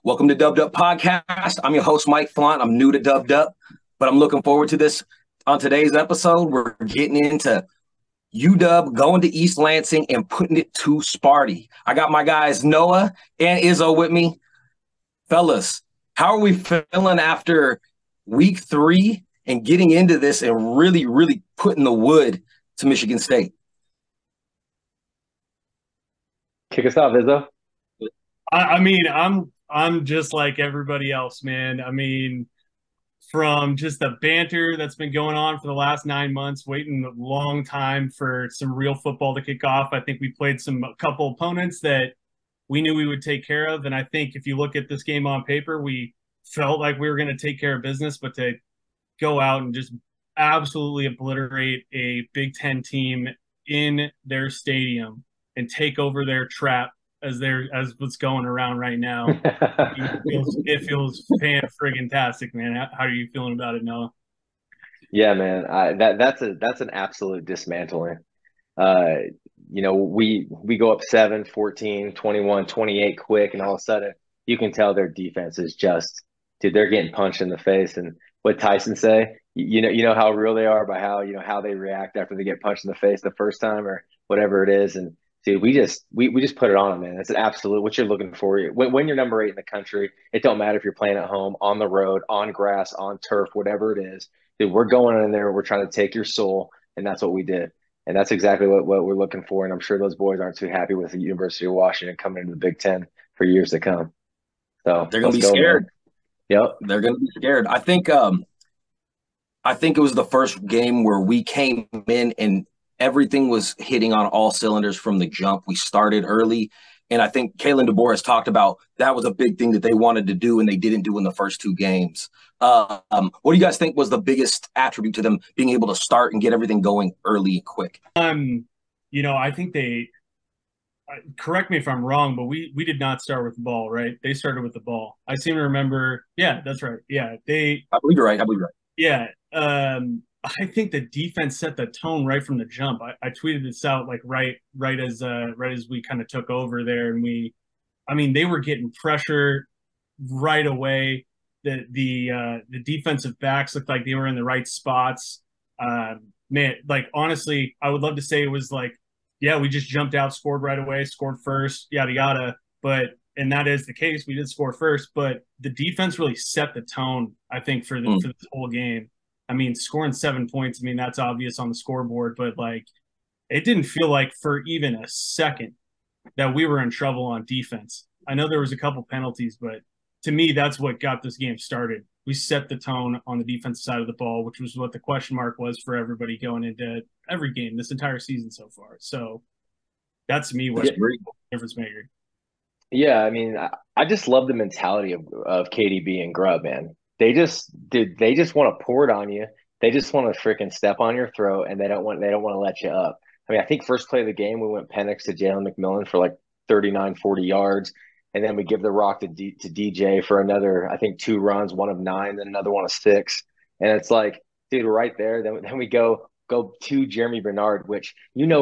Welcome to Dubbed Up Podcast. I'm your host, Mic Flont. I'm new to Dubbed Up, but I'm looking forward to this. On today's episode, we're getting into UW going to East Lansing and putting it to Sparty. I got my guys Noah and Izzo with me. Fellas, how are we feeling after week 3 and getting into this and really putting the wood to Michigan State? Kick us off, Izzo. I'm just like everybody else, man. I mean, from just the banter that's been going on for the last 9 months, waiting a long time for some real football to kick off. I think we played a couple opponents that we knew we would take care of. And I think if you look at this game on paper, we felt like we were going to take care of business, but to go out and just absolutely obliterate a Big Ten team in their stadium and take over their trap as what's going around right now. It feels fan-friggin-tastic, man. How are you feeling about it, Noah? Yeah, man. That's an absolute dismantling. We go up 7, 14, 21, 28 quick, and all of a sudden you can tell their defense is just, dude, they're getting punched in the face. And what Tyson say, you know how real they are by how they react after they get punched in the face the first time or whatever it is. And dude, we just put it on them, man. It's an absolute what you're looking for. When you're number 8 in the country, it don't matter if you're playing at home, on the road, on grass, on turf, whatever it is. Dude, we're going in there. We're trying to take your soul, and that's what we did. And that's exactly what we're looking for. And I'm sure those boys aren't too happy with the University of Washington coming into the Big Ten for years to come. So they're going to be scared. Man. Yep, they're going to be scared. I think it was the first game where we came in and everything was hitting on all cylinders from the jump. We started early, and I think Kalen DeBoer has talked about that was a big thing that they wanted to do and they didn't do in the first 2 games. What do you guys think was the biggest attribute to them being able to start and get everything going early and quick? I think they correct me if I'm wrong, but we did not start with the ball, right? They started with the ball. I seem to remember. Yeah, that's right. Yeah, I believe you're right. Yeah. I think the defense set the tone right from the jump. I tweeted this out like right as we kind of took over there, and they were getting pressure right away. The defensive backs looked like they were in the right spots. Man, like honestly, I would love to say it was like, yeah, we just jumped out, scored right away, scored first, yada yada. And that is the case. We did score first, but the defense really set the tone, I think, for this whole game. Scoring 7 points, that's obvious on the scoreboard, but like it didn't feel like for even a second that we were in trouble on defense. I know there was a couple penalties, but to me, that's what got this game started. We set the tone on the defensive side of the ball, which was what the question mark was for everybody going into every game this entire season so far. So that's to me what's the difference maker. Yeah, I just love the mentality of KDB and Grubb, man. They just want to pour it on you. They just want to freaking step on your throat, and they don't want to let you up. I think first play of the game, we went Penix to Jalen McMillan for like 39, 40 yards. And then we give the rock to DJ for another, I think 2 runs, 1 of 9, then another 1 of 6. And it's like, dude, right there. Then we go to Jeremy Bernard, which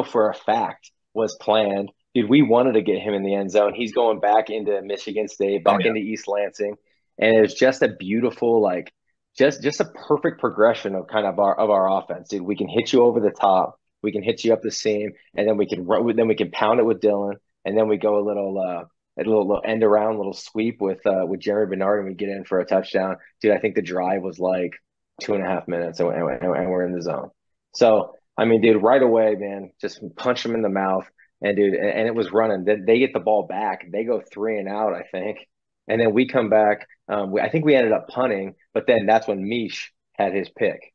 for a fact was planned. Dude, we wanted to get him in the end zone. He's going back into Michigan State, back into East Lansing. And it was just a beautiful, like, just a perfect progression of kind of our offense. Dude, we can hit you over the top. We can hit you up the seam. And then we can pound it with Dylan. And then we go a little end around, little sweep with Jeremy Bernard, and we get in for a touchdown. Dude, I think the drive was like 2.5 minutes, and we're in the zone. So, dude, right away, man, just punch them in the mouth, and dude, and it was running. Then they get the ball back. They go 3 and out, I think, and then we come back. I think we ended up punting, but then that's when Mish had his pick.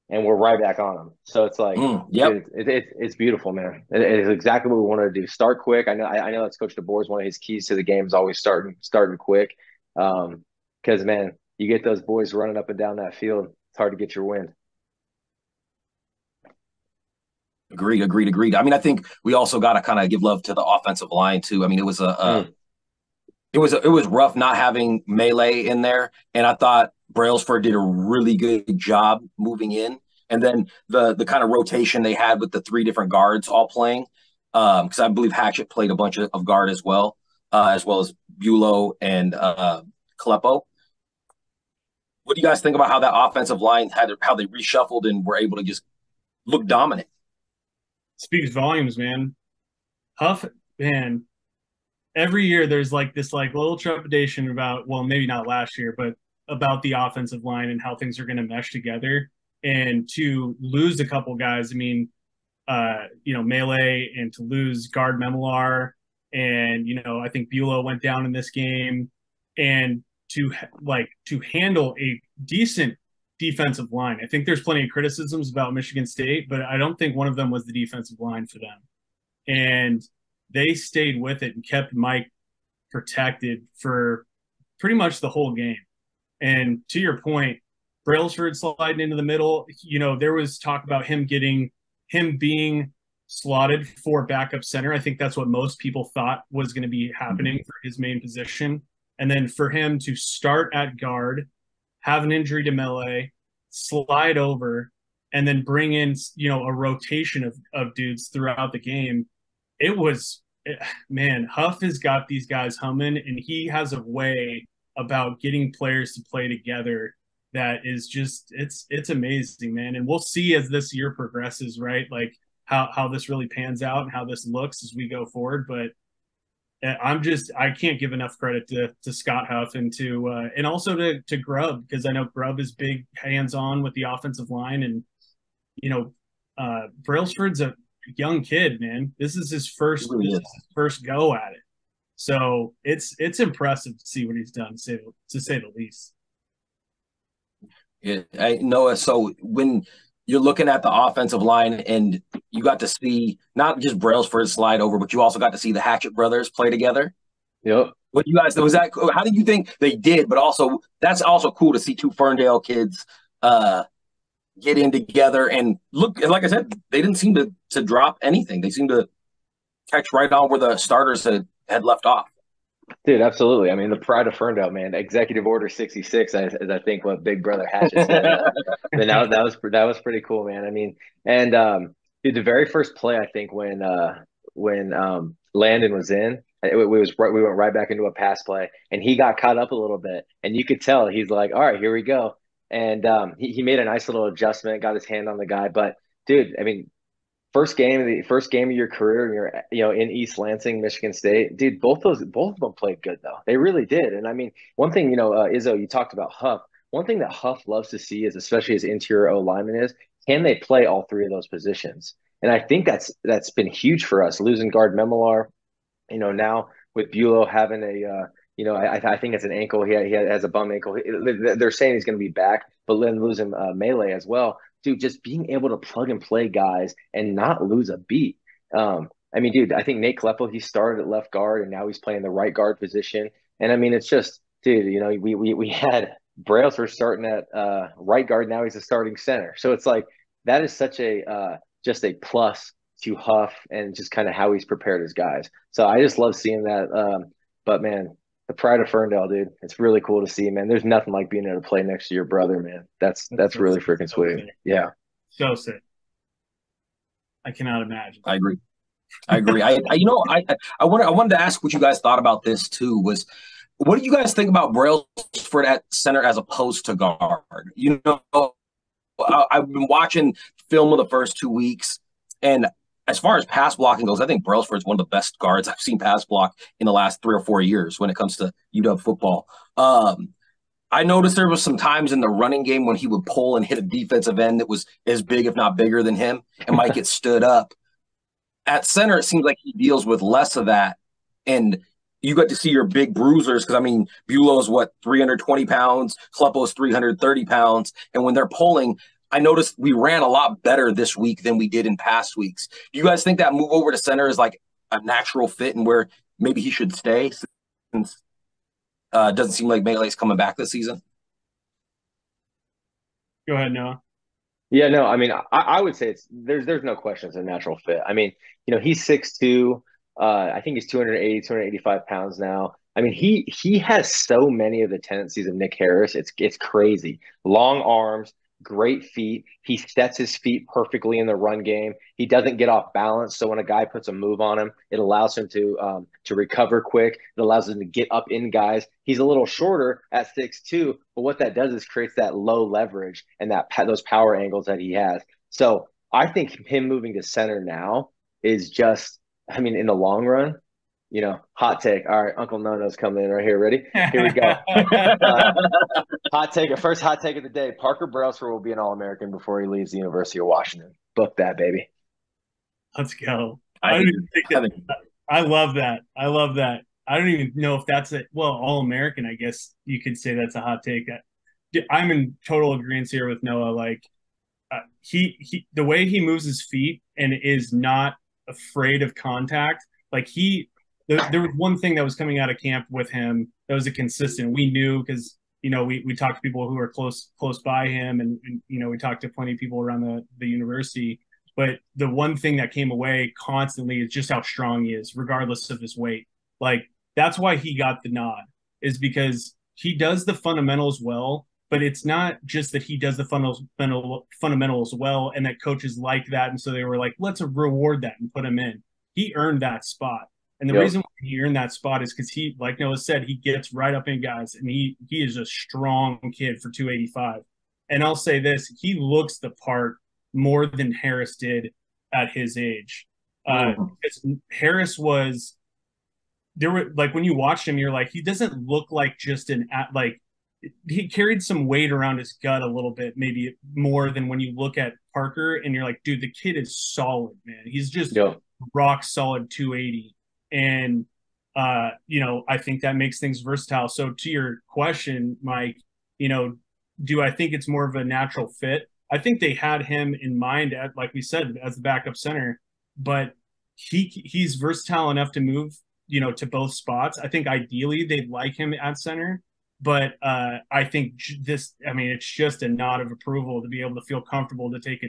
And we're right back on them. So it's like, dude, it's beautiful, man. It is exactly what we wanted to do. Start quick. I know that's Coach DeBoer's one of his keys to the game is always starting quick. Because, man, you get those boys running up and down that field, it's hard to get your wind. Agreed. I think we also got to kind of give love to the offensive line too. It was it was rough not having Melee in there, and I thought Brailsford did a really good job moving in. And then the kind of rotation they had with the 3 different guards all playing, because I believe Hatchett played a bunch of guard as well as Bulow and Kleppo. What do you guys think about how that offensive line how they reshuffled and were able to just look dominant? Speaks volumes, man. Huff, man. Every year there's like this like little trepidation about, well, maybe not last year, but about the offensive line and how things are going to mesh together. And to lose a couple guys, I mean, Melee, and to lose guard Memoir, and I think Bulow went down in this game, and to handle a decent defensive line. I think there's plenty of criticisms about Michigan State, but I don't think one of them was the defensive line for them. And they stayed with it and kept Mike protected for pretty much the whole game. And to your point, Brailsford sliding into the middle, there was talk about him being slotted for backup center. I think that's what most people thought was going to be happening for his main position. And then for him to start at guard, have an injury to Melee, slide over, and then bring in, a rotation of dudes throughout the game. Huff has got these guys humming, and he has a way about getting players to play together that is just, it's amazing, man. And we'll see as this year progresses, right? Like how this really pans out and how this looks as we go forward. But I can't give enough credit to Scott Huff and and also to Grubb, because I know Grubb is big hands-on with the offensive line, and Brailsford's a young kid, man. This is his first go at it. So it's impressive to see what he's done, to say the least. Yeah, Noah. So when you're looking at the offensive line and you got to see not just Brailsford slide over, but you also got to see the Hatchet brothers play together. Yep. What you guys how did you think they did? But also that's also cool to see two Ferndale kids get in together and look. Like I said, they didn't seem to drop anything. They seemed to catch right on where the starters had left off. Dude, absolutely. I mean, the pride of Ferndale, man. Executive Order 66, as I think what Big Brother Hatchet said. And that was pretty cool, man. I mean, and dude, the very first play, I think when Landon was in, we went right back into a pass play, and he got caught up a little bit, and you could tell he's like, all right, here we go. And he made a nice little adjustment, got his hand on the guy. But dude, I mean, first game of your career, and you're in East Lansing, Michigan State, dude. Both of them played good though. They really did. And I mean, one thing, Izzo, you talked about Huff. One thing that Huff loves to see is, especially his interior O lineman, is can they play all three of those positions? And I think that's been huge for us. Losing guard Memoir, now with Bulow having I think it's an ankle. He has a bum ankle. They're saying he's going to be back, but then losing Melee as well. Dude, just being able to plug and play guys and not lose a beat. I mean, dude, I think Nate Kleppo, he started at left guard and now he's playing the right guard position. And I mean, it's just, dude, we had Brailsford starting at right guard. Now he's a starting center. So it's like, that is such just a plus to Huff and just kind of how he's prepared his guys. So I just love seeing that. But man, the pride of Ferndale, dude. It's really cool to see, man. There's nothing like being able to play next to your brother, man. That's really freaking sweet. Sick. Yeah. So sick. I cannot imagine. I agree. I wanted to ask what you guys thought about this too. Was what do you guys think about Brailsford at center as opposed to guard? I've been watching film of the first 2 weeks, and as far as pass blocking goes, I think Brailsford is one of the best guards I've seen pass block in the last 3 or 4 years when it comes to UW football. I noticed there was some times in the running game when he would pull and hit a defensive end that was as big, if not bigger than him, and might get stood up. At center, it seems like he deals with less of that. And you got to see your big bruisers because, I mean, Bulow's 320 pounds, Kleppo's 330 pounds. And when they're pulling, I noticed we ran a lot better this week than we did in past weeks. Do you guys think that move over to center is like a natural fit and where maybe he should stay since it doesn't seem like Melee's coming back this season? Go ahead, Noah. Yeah, no, I mean, I would say there's no question it's a natural fit. I mean, he's 6'2". I think he's 280, 285 pounds now. I mean, he has so many of the tendencies of Nick Harris. It's crazy. Long arms, great feet. He sets his feet perfectly in the run game. He doesn't get off balance. So when a guy puts a move on him, it allows him to recover quick. It allows him to get up in guys. He's a little shorter at 6'2", but what that does is creates that low leverage and those power angles that he has. So I think him moving to center now is just, I mean, in the long run, hot take. All right, Uncle Nono's coming in right here. Ready? Here we go. First hot take of the day. Parker Brailsford will be an All-American before he leaves the University of Washington. Book that, baby. Let's go. I love that. I love that. I don't even know if that's All-American, I guess you could say that's a hot take. I'm in total agreement here with Noah. Like, he the way he moves his feet and is not afraid of contact. Like there was one thing that was coming out of camp with him that was a consistent. We knew because we talked to people who were close by him, and we talked to plenty of people around the university. But the one thing that came away constantly is just how strong he is, regardless of his weight. Like, that's why he got the nod, is because he does the fundamentals well. But it's not just that he does the fundamentals well and that coaches like that. And so they were like, let's reward that and put him in. He earned that spot. And the reason why he earned that spot is because he, like Noah said, he gets right up in guys. And he is a strong kid for 285. And I'll say this, he looks the part more than Harris did at his age. Harris was – there were like when you watched him, you're like, he doesn't look like just he carried some weight around his gut a little bit, maybe more than when you look at Parker and you're like, dude, the kid is solid, man. He's just rock solid 280. And, I think that makes things versatile. So to your question, Mike, do I think it's more of a natural fit? I think they had him in mind, like we said, as the backup center, but he's versatile enough to move, to both spots. I think ideally they'd like him at center. But I think it's just a nod of approval to be able to feel comfortable to take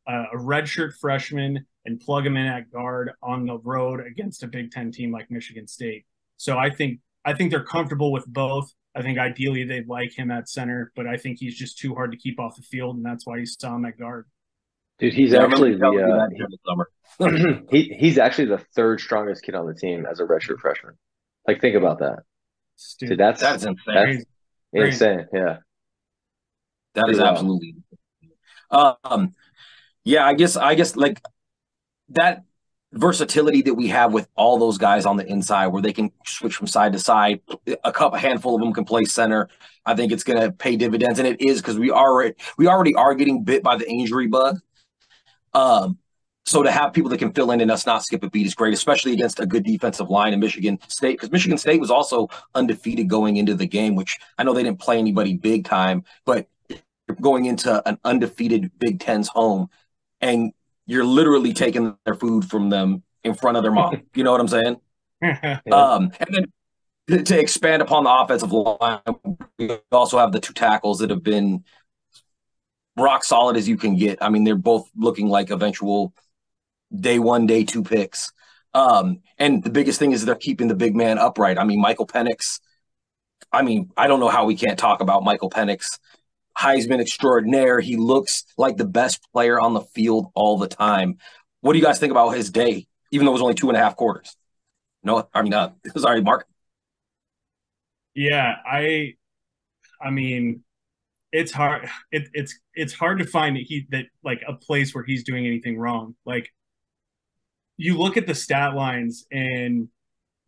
a redshirt freshman and plug him in at guard on the road against a Big Ten team like Michigan State. So I think they're comfortable with both. I think ideally they'd like him at center, but I think he's just too hard to keep off the field, and that's why you saw him at guard. Dude, he's actually he's actually the third strongest kid on the team as a redshirt freshman. Like, think about that. Dude, that's insane. That's insane. Yeah, that is absolutely. Yeah, I guess like that versatility that we have with all those guys on the inside, where they can switch from side to side. A handful of them can play center. I think it's going to pay dividends, and it is, because we already are getting bit by the injury bug. So to have people that can fill in and us not skip a beat is great, especially against a good defensive line in Michigan State, because Michigan State was also undefeated going into the game, which I know they didn't play anybody big time, but going into an undefeated Big Ten's home, and you're literally taking their food from them in front of their mom. You know what I'm saying? And then to expand upon the offensive line, we also have the two tackles that have been rock solid as you can get. I mean, they're both looking like eventual day one, day two picks. And the biggest thing is they're keeping the big man upright. I mean, Michael Penix, I don't know how we can't talk about Michael Penix. Heisman extraordinaire. He looks like the best player on the field all the time. What do you guys think about his day, even though it was only 2.5 quarters? No, sorry, Mark. Yeah, I mean, it's hard. It's hard to find that like a place where he's doing anything wrong. Like, you look at the stat lines, and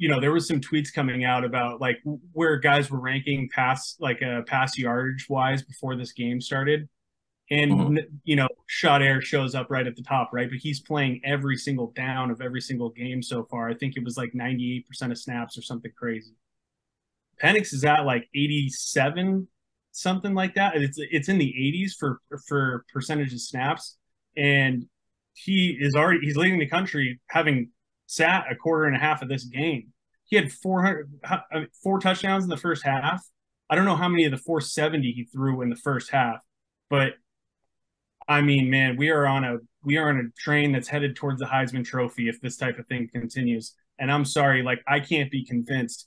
there was some tweets coming out about like where guys were ranking pass yardage wise before this game started, and Shot Air shows up right at the top, right? But he's playing every single down of every single game so far. I think it was like 98% of snaps or something crazy. Penix is at like 87, something like that. It's in the 80s for percentage of snaps, and he's leading the country, having sat a quarter and a half of this game. He had 4 touchdowns in the first half. I don't know how many of the 470 he threw in the first half, but I mean, man, we are on a train that's headed towards the Heisman Trophy if this type of thing continues. And I'm sorry, like, I can't be convinced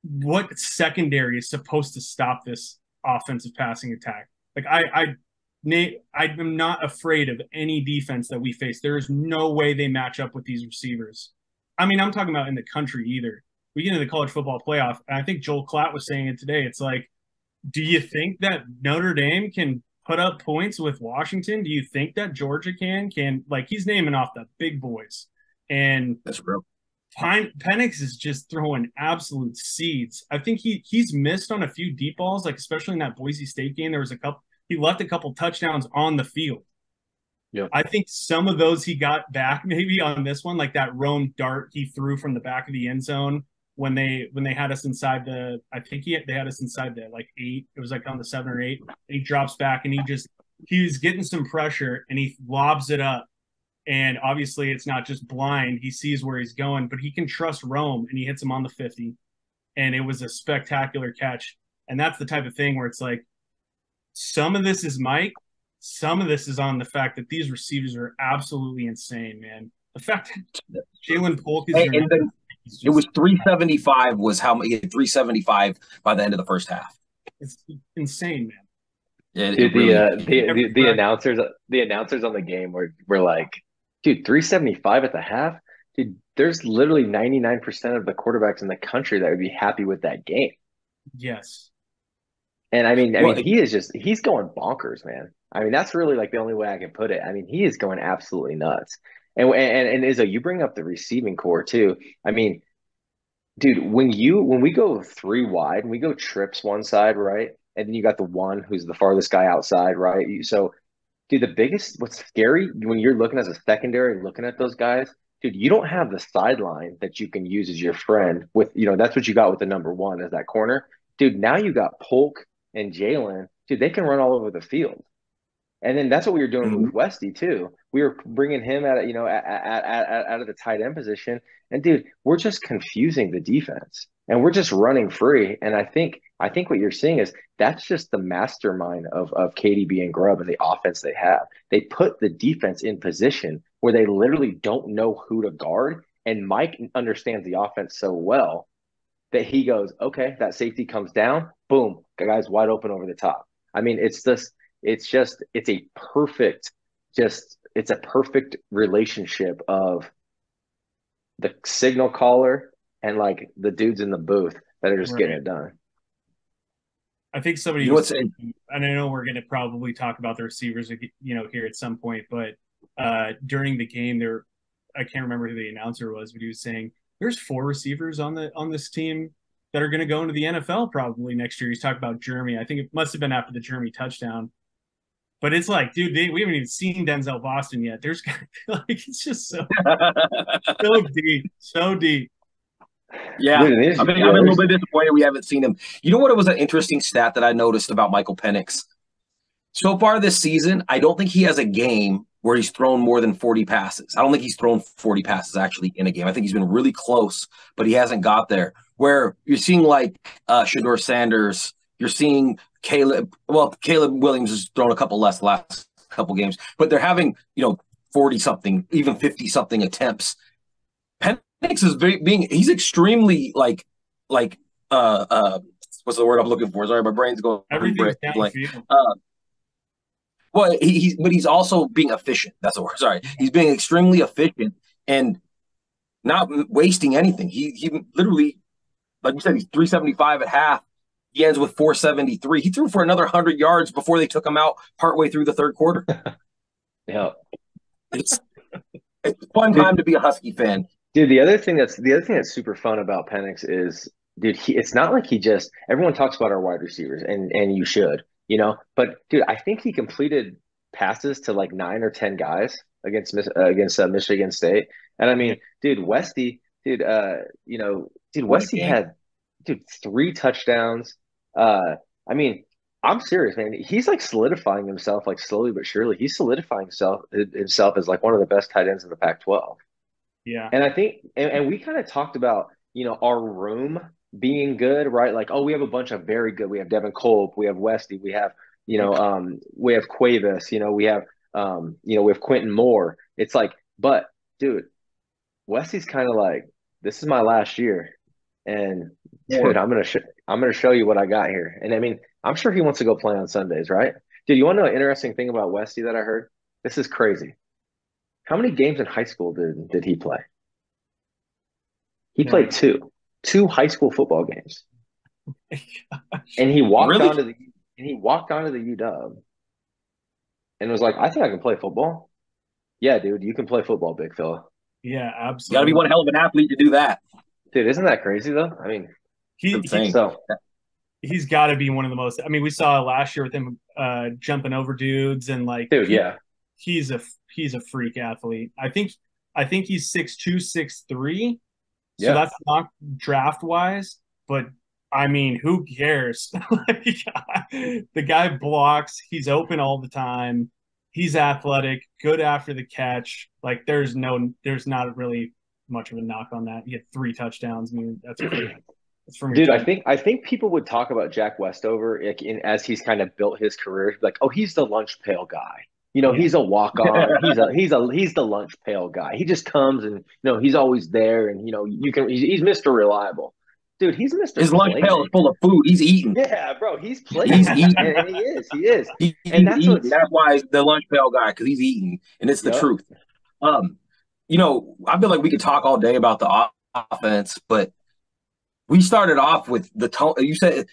what secondary is supposed to stop this offensive passing attack. Like Nate, I'm not afraid of any defense that we face. There is no way they match up with these receivers. I mean, I'm talking about in the country either. We get into the college football playoff, and I think Joel Klatt was saying it today. It's like, do you think that Notre Dame can put up points with Washington? Do you think that Georgia can? Like, he's naming off the big boys. And that's real. Penix is just throwing absolute seeds. I think he's missed on a few deep balls, like especially in that Boise State game. There was he left a couple touchdowns on the field. Yep. I think some of those he got back maybe on this one, like that roam dart he threw from the back of the end zone when they had us inside they had us inside the like 8. It was like on the 7 or 8. And he drops back and he was getting some pressure and he lobs it up. And obviously it's not just blind. He sees where he's going, but he can trust Rome and he hits him on the 50. And it was a spectacular catch. And that's the type of thing where it's like, some of this is Mike. Some of this is on the fact that these receivers are absolutely insane, man. The fact that Jalen Polk is it was 375 was how many 375 by the end of the first half. It's insane, Dude, man. the announcers on the game were like, dude, 375 at the half? Dude, there's literally 99% of the quarterbacks in the country that would be happy with that game. Yes. And I mean, he's going bonkers, man. I mean, that's really like the only way I can put it. I mean, he is going absolutely nuts. And Izzo, you bring up the receiving core too. I mean, dude, when we go 3 wide, when we go trips one side, right? And then you got the one who's the farthest guy outside, right? So, dude, what's scary when you're looking as a secondary, looking at those guys, dude, you don't have the sideline that you can use as your friend with, that's what you got with the number 1 as that corner. Dude, now you got Polk and Jalen. Dude, they can run all over the field. And then that's what we were doing with Westy too. We were bringing him out of the tight end position. And dude, we're just confusing the defense and we're just running free. And I think what you're seeing is that's just the mastermind of KDB and Grubb and the offense they have. They put the defense in position where they literally don't know who to guard. And Mike understands the offense so well that he goes, okay, that safety comes down, boom, the guy's wide open over the top. I mean, it's a perfect relationship of the signal caller and like the dudes in the booth that are just getting it done. I think somebody was saying, and I know we're going to probably talk about the receivers, here at some point, but during the game I can't remember who the announcer was, but he was saying there's 4 receivers on this team that are going to go into the NFL probably next year. He's talking about Jeremy. I think it must have been after the Jeremy touchdown. But it's like, dude, we haven't even seen Denzel Boston yet. There's like, it's just so so deep. Yeah, dude, I'm a little bit disappointed we haven't seen him. You know what? It was an interesting stat that I noticed about Michael Penix. So far this season, I don't think he has a game where he's thrown more than 40 passes. I don't think he's thrown 40 passes actually in a game. I think he's been really close, but he hasn't got there. Where you're seeing like Shedeur Sanders, you're seeing Caleb Williams has thrown a couple less the last couple games, but they're having 40-something, even 50-something attempts. Penix is he's extremely like what's the word I'm looking for? Sorry, my brain's going blank. Well, but he's also being efficient. That's the word. Sorry, he's being extremely efficient and not wasting anything. He literally, like you said, he's 375 at half. He ends with 473. He threw for another 100 yards before they took him out partway through the third quarter. Yeah, it's a fun time to be a Husky fan. Dude, the other thing that's super fun about Penix is, dude, it's not like everyone talks about our wide receivers, and you should. But dude, I think he completed passes to like 9 or 10 guys against Michigan State. And I mean, dude, Westy had 3 touchdowns. I mean, I'm serious, man. He's like solidifying himself, like slowly but surely. He's solidifying himself as like one of the best tight ends in the Pac-12. Yeah. And I think, and we kind of talked about, our room being good, right? Like, oh, we have a bunch of very good. We have Devin Kolb, we have Westy, we have, we have Cuevas, we have Quentin Moore. It's like, but dude, Westy's kind of like, this is my last year, and dude, I'm gonna show you what I got here. And I mean, I'm sure he wants to go play on Sundays, right? Dude, you want to know an interesting thing about Westy that I heard? This is crazy. How many games in high school did he play? He No played idea. two high school football games, and Really? he walked onto the UW and was like, "I think I can play football." Yeah, dude, you can play football, big fella. Yeah, You got to be absolutely. one hell of an athlete to do that. Dude, isn't that crazy though? I mean, He he Insane. so he's got to be one of the most. I mean, we saw last year with him jumping over dudes and like dude, yeah, he's a freak athlete. I think he's 6'2", 6'3", so yeah, that's not draft wise, but I mean, who cares? Like, the guy blocks. He's open all the time. He's athletic, good after the catch. Like there's not really much of a knock on that. He had 3 touchdowns. I mean, that's from your dude. tight. I think people would talk about Jack Westover like as he's kind of built his career, like, oh, he's the lunch pail guy. You know, Yeah, he's a walk on. He's the lunch pail guy. He just comes and he's always there, and he's Mr. Reliable, dude. He's Mr. His lunch pail is full Playmaker. of food. He's eating. Yeah, bro, he's He's playmaking, eating. and he is, He's and that's eating. what's That's why he's the lunch pail guy, because he's eating, and it's the yep. truth. Um, I feel like we could talk all day about the offense, but we started off with the tone. You said,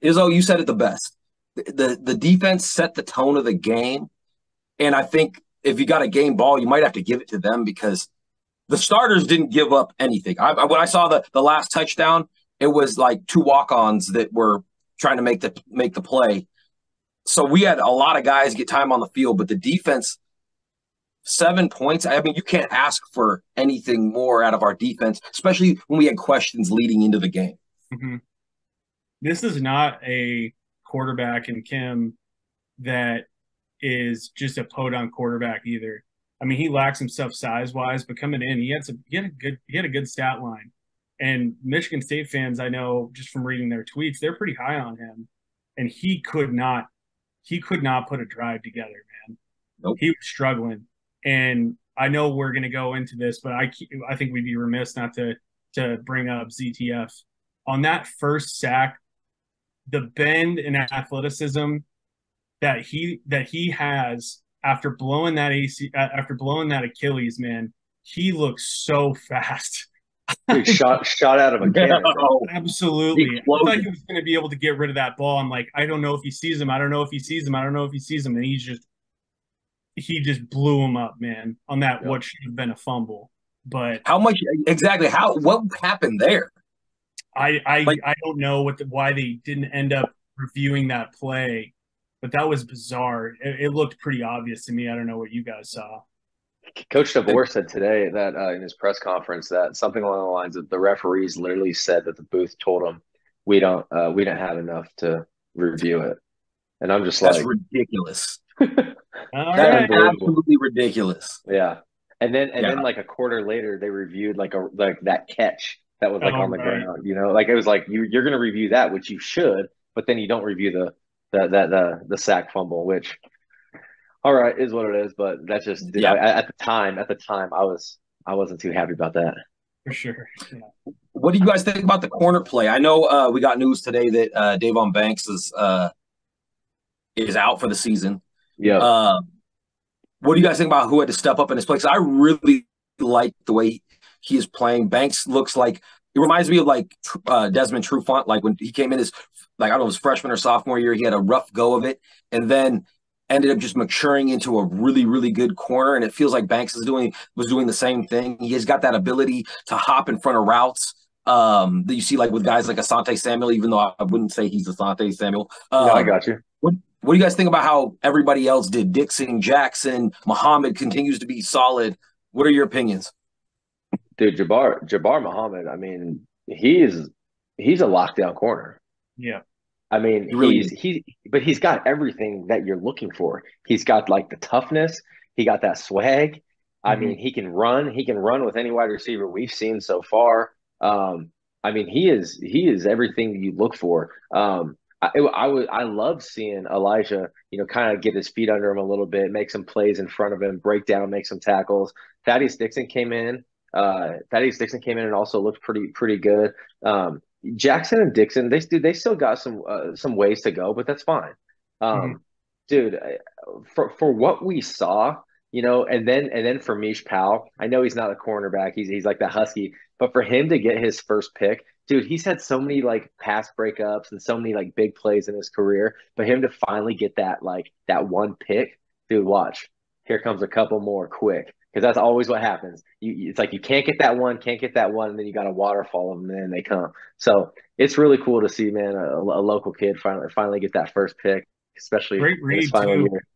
Izzo, you said it the best. The defense set the tone of the game, and I think if you got a game ball, you might have to give it to them because the starters didn't give up anything. When I saw the last touchdown, it was like 2 walk-ons that were trying to make the play. So we had a lot of guys get time on the field, but the defense, 7 points. I mean, you can't ask for anything more out of our defense, especially when we had questions leading into the game. mm-hmm. This is not a quarterback in Kim that is just a podunk quarterback either. I mean, he lacks some stuff size wise, but coming in, he had a good stat line. And Michigan State fans, I know just from reading their tweets, they're pretty high on him. And he could not put a drive together, man. Nope. He was struggling. And I know we're going to go into this, but I think we'd be remiss not to bring up ZTF on that first sack. The bend and athleticism that he has after blowing that Achilles, man, he looks so fast. Dude, shot out of a cannon. Absolutely. I thought he was going to be able to get rid of that ball. I'm like, I don't know if he sees him. I don't know if he sees him. I don't know if he sees him. And he just blew him up, man, on that Yep. what should have been a fumble. But how much exactly? What happened there? I don't know why they didn't end up reviewing that play, but that was bizarre. It looked pretty obvious to me. I don't know what you guys saw. Coach DeVore said today that in his press conference that something along the lines of the referees literally said that the booth told them we don't have enough to review it, and I'm just That's like ridiculous. That's absolutely ridiculous. Yeah, and then like a quarter later they reviewed like that catch that was like on the ground. Like it was like you're going to review that, which you should, but then you don't review the sack fumble, which. All right, is what it is, but that's just at the time I wasn't too happy about that. For sure. Yeah. What do you guys think about the corner play? I know we got news today that Davon Banks is out for the season. Yeah. What do you guys think about who had to step up in his place? I really like the way he is playing. Banks looks like it reminds me of like Desmond Trufant. Like when he came in his I don't know, his freshman or sophomore year, he had a rough go of it, and then ended up just maturing into a really, really good corner. And it feels like Banks was doing the same thing. He has got that ability to hop in front of routes that you see like with guys like Asante Samuel, even though I wouldn't say he's Asante Samuel. No, I got you. What do you guys think about how everybody else did? Dixon, Jackson, Muhammad continues to be solid. What are your opinions? Dude, Jabbar Muhammad, I mean, he's a lockdown corner. Yeah. I mean, but he's got everything that you're looking for. He's got like the toughness. He got that swag. I mean, he can run. He can run with any wide receiver we've seen so far. I mean, he is everything you look for. I love seeing Elijah, kind of get his feet under him a little bit, make some plays in front of him, break down, make some tackles. Thaddeus Dixon came in and also looked pretty good. Jackson and Dixon, they still got some ways to go, but that's fine. dude, for what we saw, and then for Mish Powell, I know he's not a cornerback, he's like the Husky, but for him to get his first pick, dude, he's had so many like pass breakups and so many like big plays in his career. But him to finally get that one pick, dude, watch, here comes a couple more quick. Because that's always what happens. It's like you can't get that one, can't get that one, and then you got a waterfall of them, and then they come. So it's really cool to see, man, a local kid finally get that first pick, especially Great in his read final too. year.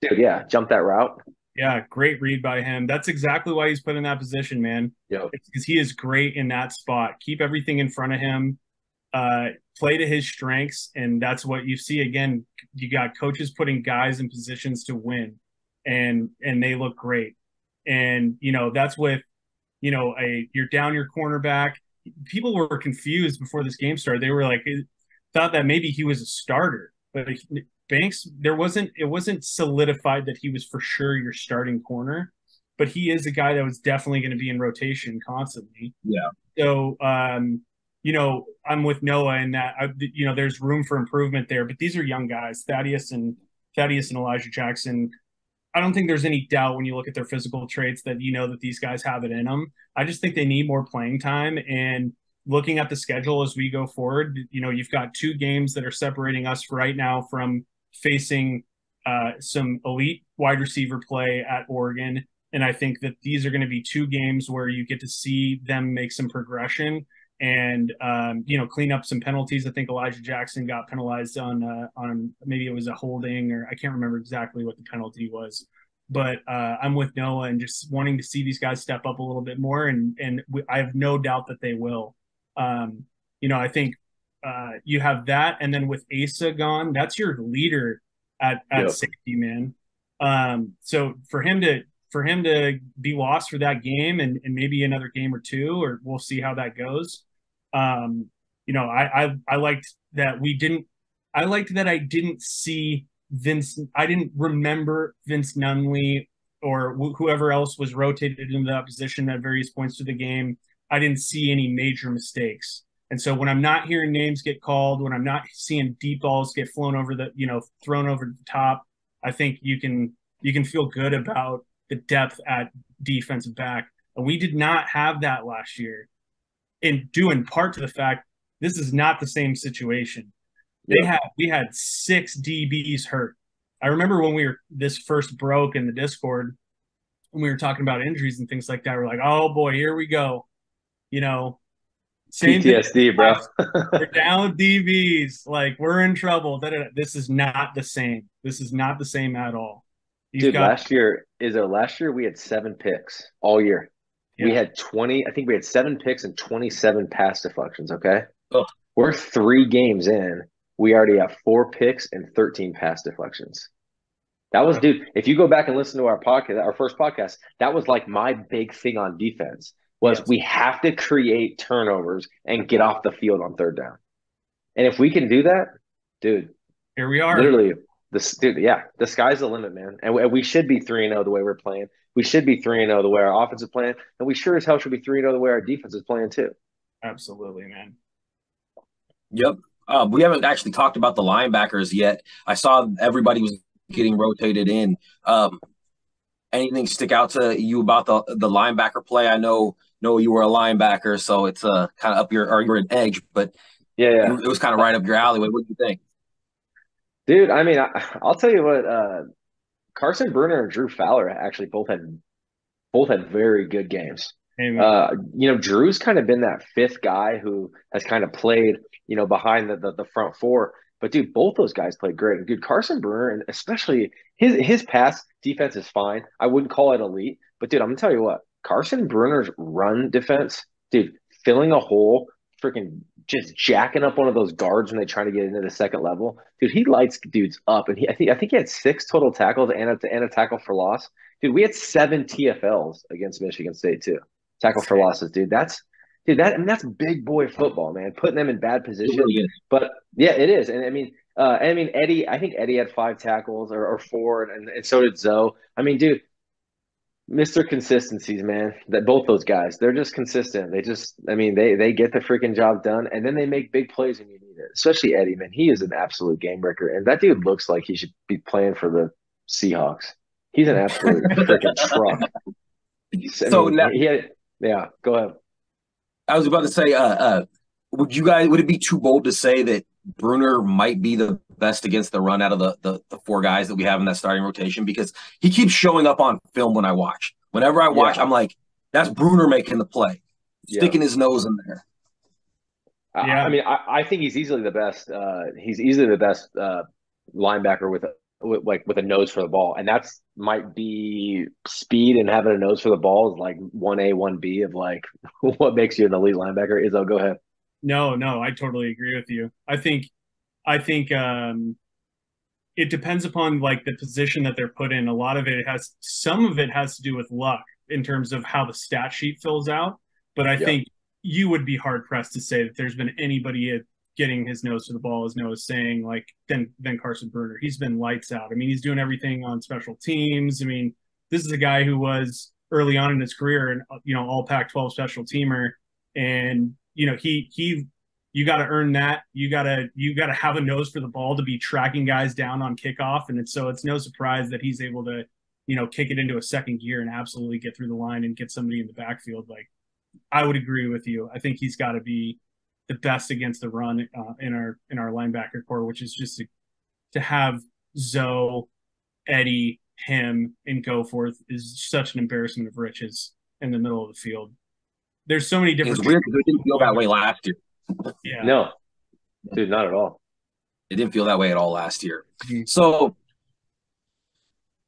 Dude, yeah, jump that route. Yeah, great read by him. That's exactly why he's put in that position, man. Yep. It's because he is great in that spot. Keep everything in front of him. Play to his strengths, and that's what you see again. You got coaches putting guys in positions to win, and they look great. And that's with you're down your cornerback. People were confused before this game started. They were like thought that maybe he was a starter, but Banks, it wasn't solidified that he was for sure your starting corner, but he is a guy that was definitely going to be in rotation constantly. Yeah. So, I'm with Noah in that, there's room for improvement there, but these are young guys, Thaddeus and Elijah Jackson. I don't think there's any doubt when you look at their physical traits that that these guys have it in them. I just think they need more playing time. And looking at the schedule as we go forward, you've got 2 games that are separating us right now from facing some elite wide receiver play at Oregon. And I think that these are going to be 2 games where you get to see them make some progression and clean up some penalties. I think Elijah Jackson got penalized on maybe it was a holding, or I can't remember exactly what the penalty was. But I'm with Noah and just wanting to see these guys step up a little bit more, and I have no doubt that they will. I think you have that, and then with Asa gone, that's your leader at Yep. safety, man. So for him to be lost for that game and maybe another game or 2, or we'll see how that goes. I liked that we didn't. I liked that I didn't see Vince. I didn't remember Vince Nunley or whoever else was rotated into that position at various points of the game. I didn't see any major mistakes. And so when I'm not hearing names get called, when I'm not seeing deep balls get thrown over the top, I think you can feel good about the depth at defensive back. And we did not have that last year, in due in part to the fact this is not the same situation. We had 6 DBs hurt. I remember when this first broke in the Discord, when we were talking about injuries and things like that, we're like, oh boy, here we go. Same PTSD, bro. We're down DBs. Like, we're in trouble. This is not the same. This is not the same at all. Last year we had 7 picks all year. Yeah. We had 20. I think we had 7 picks and 27 pass deflections. Okay. Oh. We're 3 games in. We already have 4 picks and 13 pass deflections. That was, dude, if you go back and listen to our podcast, our first podcast, that was like my big thing on defense was we have to create turnovers and get off the field on 3rd down. And if we can do that, dude, here we are. Literally, the sky's the limit, man. And we should be 3-0 the way we're playing. We should be 3-0 the way our offense is playing. And we sure as hell should be 3-0 the way our defense is playing too. Absolutely, man. Yep. We haven't actually talked about the linebackers yet. I saw everybody was getting rotated in. Anything stick out to you about the linebacker play? I know you were a linebacker, so it's kind of up your, or you're an edge, but yeah, it was kind of right up your alley. What do you think? Dude, I mean, I'll tell you what, Carson Bruner and Drew Fowler actually both had very good games. Drew's kind of been that 5th guy who has kind of played, behind the front 4. But dude, both those guys played great. And dude, Carson Bruner, and especially his pass defense is fine. I wouldn't call it elite, but dude, I'm gonna tell you what, Carson Bruner's run defense, dude, filling a hole, freaking just jacking up one of those guards when they try to get into the 2nd level. Dude, he lights dudes up. And I think he had 6 total tackles and a tackle for loss. Dude, we had 7 TFLs against Michigan State too. Tackle for losses, dude. That's big boy football, man. Putting them in bad positions. Really, but yeah, it is. And I mean Eddie, I think Eddie had 5 tackles or 4, and so did Zoe. I mean, dude, Mr. Consistencies, man. That both those guys, they're just consistent. They get the freaking job done, and then they make big plays when you need especially Eddie, man, he is an absolute game breaker. And that dude looks like he should be playing for the Seahawks. He's an absolute freaking truck. So now, Yeah, go ahead. I was about to say, would it be too bold to say that Bruner might be the best against the run out of the four guys that we have in that starting rotation? Because he keeps showing up on film when I watch. Whenever I watch, I'm like, that's Bruner making the play, sticking his nose in there. I mean, I think he's easily the best. He's easily the best linebacker with a nose for the ball, and that's might be speed and having a nose for the ball is like 1A, 1B of like what makes you an elite linebacker. Izzo, go ahead. No, I totally agree with you. I think it depends upon like the position that they're put in. Some of it has to do with luck in terms of how the stat sheet fills out. But I think you would be hard pressed to say that there's been anybody getting his nose to the ball, as Noah's saying, like than Carson Bruner. He's been lights out. I mean, he's doing everything on special teams. I mean, this is a guy who was early on in his career and all Pac-12 special teamer, and you got to earn that. You got to have a nose for the ball to be tracking guys down on kickoff, and it's no surprise that he's able to kick it into a second gear and absolutely get through the line and get somebody in the backfield. Like, I would agree with you. I think he's got to be the best against the run in our linebacker core, which is just to have Zoe, Eddie, him, and Goforth is such an embarrassment of riches in the middle of the field. There's so many different. It's weird because it didn't feel that way last year. Yeah. No, dude, not at all. It didn't feel that way at all last year. Mm-hmm. So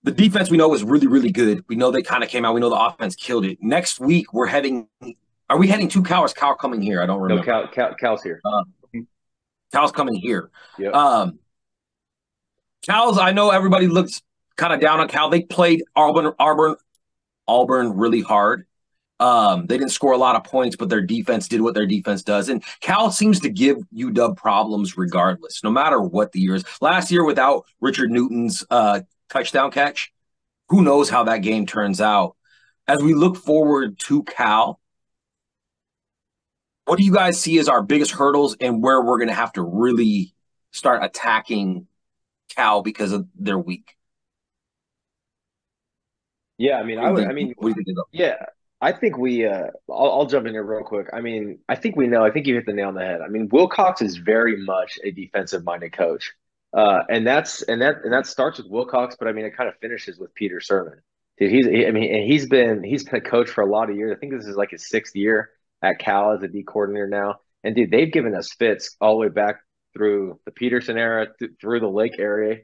the defense we know is really, really good. We know they kind of came out. We know the offense killed it. Next week we're heading. Are we heading to Cal or is Cal coming here? I don't remember. No, Cal's here. Cal's coming here. Yep. Cal's, I know everybody looks kind of down on Cal. They played Auburn really hard. They didn't score a lot of points, but their defense did what their defense does. And Cal seems to give UW problems regardless, no matter what the year is. Last year, without Richard Newton's touchdown catch, who knows how that game turns out. As we look forward to Cal, what do you guys see as our biggest hurdles and where we're going to have to really start attacking Cal because of their weak? Yeah, I mean, I think we I'll jump in here real quick. I mean, I think you hit the nail on the head. I mean, Wilcox is very much a defensive minded coach. And that starts with Wilcox, but I mean, it kind of finishes with Peter Sermon. Dude, he's been a coach for a lot of years. I think this is like his 6th year at Cal as a D coordinator now. And dude, they've given us fits all the way back through the Peterson era, through the Lake era,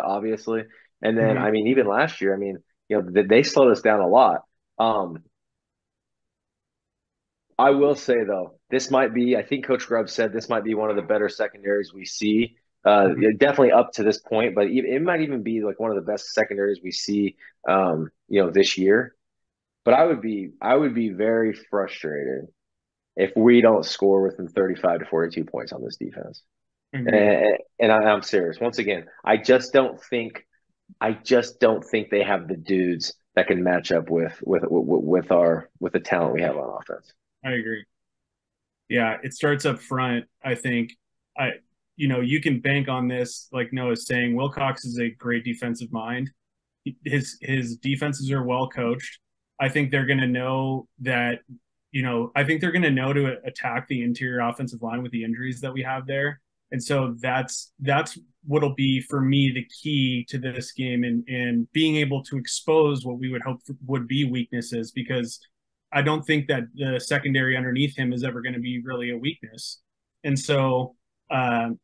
obviously. And then, I mean, even last year, I mean, they slowed us down a lot. I will say though, I think Coach Grubb said this might be one of the better secondaries we see. Definitely up to this point, but it might even be like one of the best secondaries we see, this year. But I would be very frustrated if we don't score within 35 to 42 points on this defense. Mm-hmm. And I'm serious. Once again, I just don't think they have the dudes that can match up with the talent we have on offense. I agree. Yeah, it starts up front. I think you can bank on this, like Noah's saying. Wilcox is a great defensive mind. His defenses are well coached. I think they're going to know that. I think they're going to know to attack the interior offensive line with the injuries that we have there, and so that's what'll be for me the key to this game and being able to expose what we would hope would be weaknesses, because I don't think that the secondary underneath him is ever going to be really a weakness. And so, to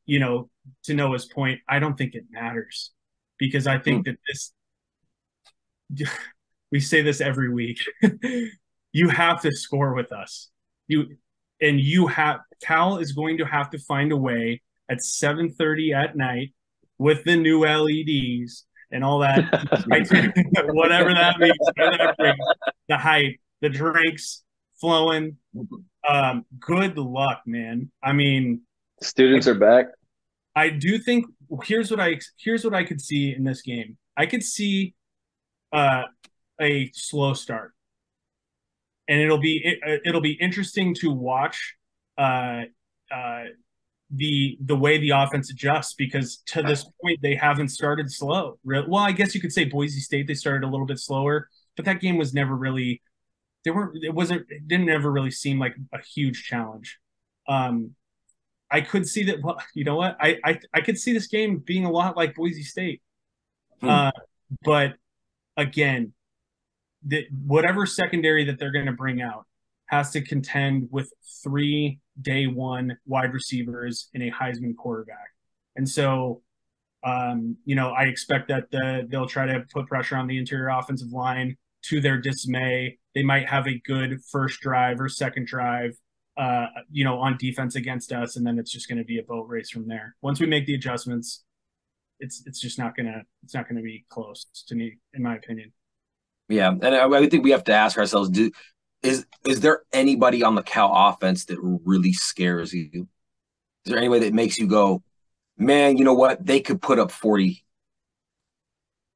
Noah's point, I don't think it matters, because I think that we say this every week, you have to score with us. Cal is going to have to find a way at 7:30 at night with the new LEDs and all that, whatever that means, the hype, the drinks flowing. Good luck, man. I mean, students are back. I do think here's what I could see in this game. I could see a slow start, and it'll be interesting to watch the way the offense adjusts, because to this point they haven't started slow. Well, I guess you could say Boise State, they started a little bit slower, but that game was never really it didn't ever really seem like a huge challenge. I could see that. Well, you know what? I could see this game being a lot like Boise State. But again, whatever secondary that they're going to bring out has to contend with 3 day one wide receivers and a Heisman quarterback. And so, I expect that they'll try to put pressure on the interior offensive line. To their dismay, they might have a good first drive or second drive, on defense against us, and then it's just going to be a boat race from there. Once we make the adjustments, it's just not gonna be close to me, in my opinion. Yeah, and I think we have to ask ourselves: is there anybody on the Cal offense that really scares you? Is there anybody that makes you go, man, you know what? They could put up 40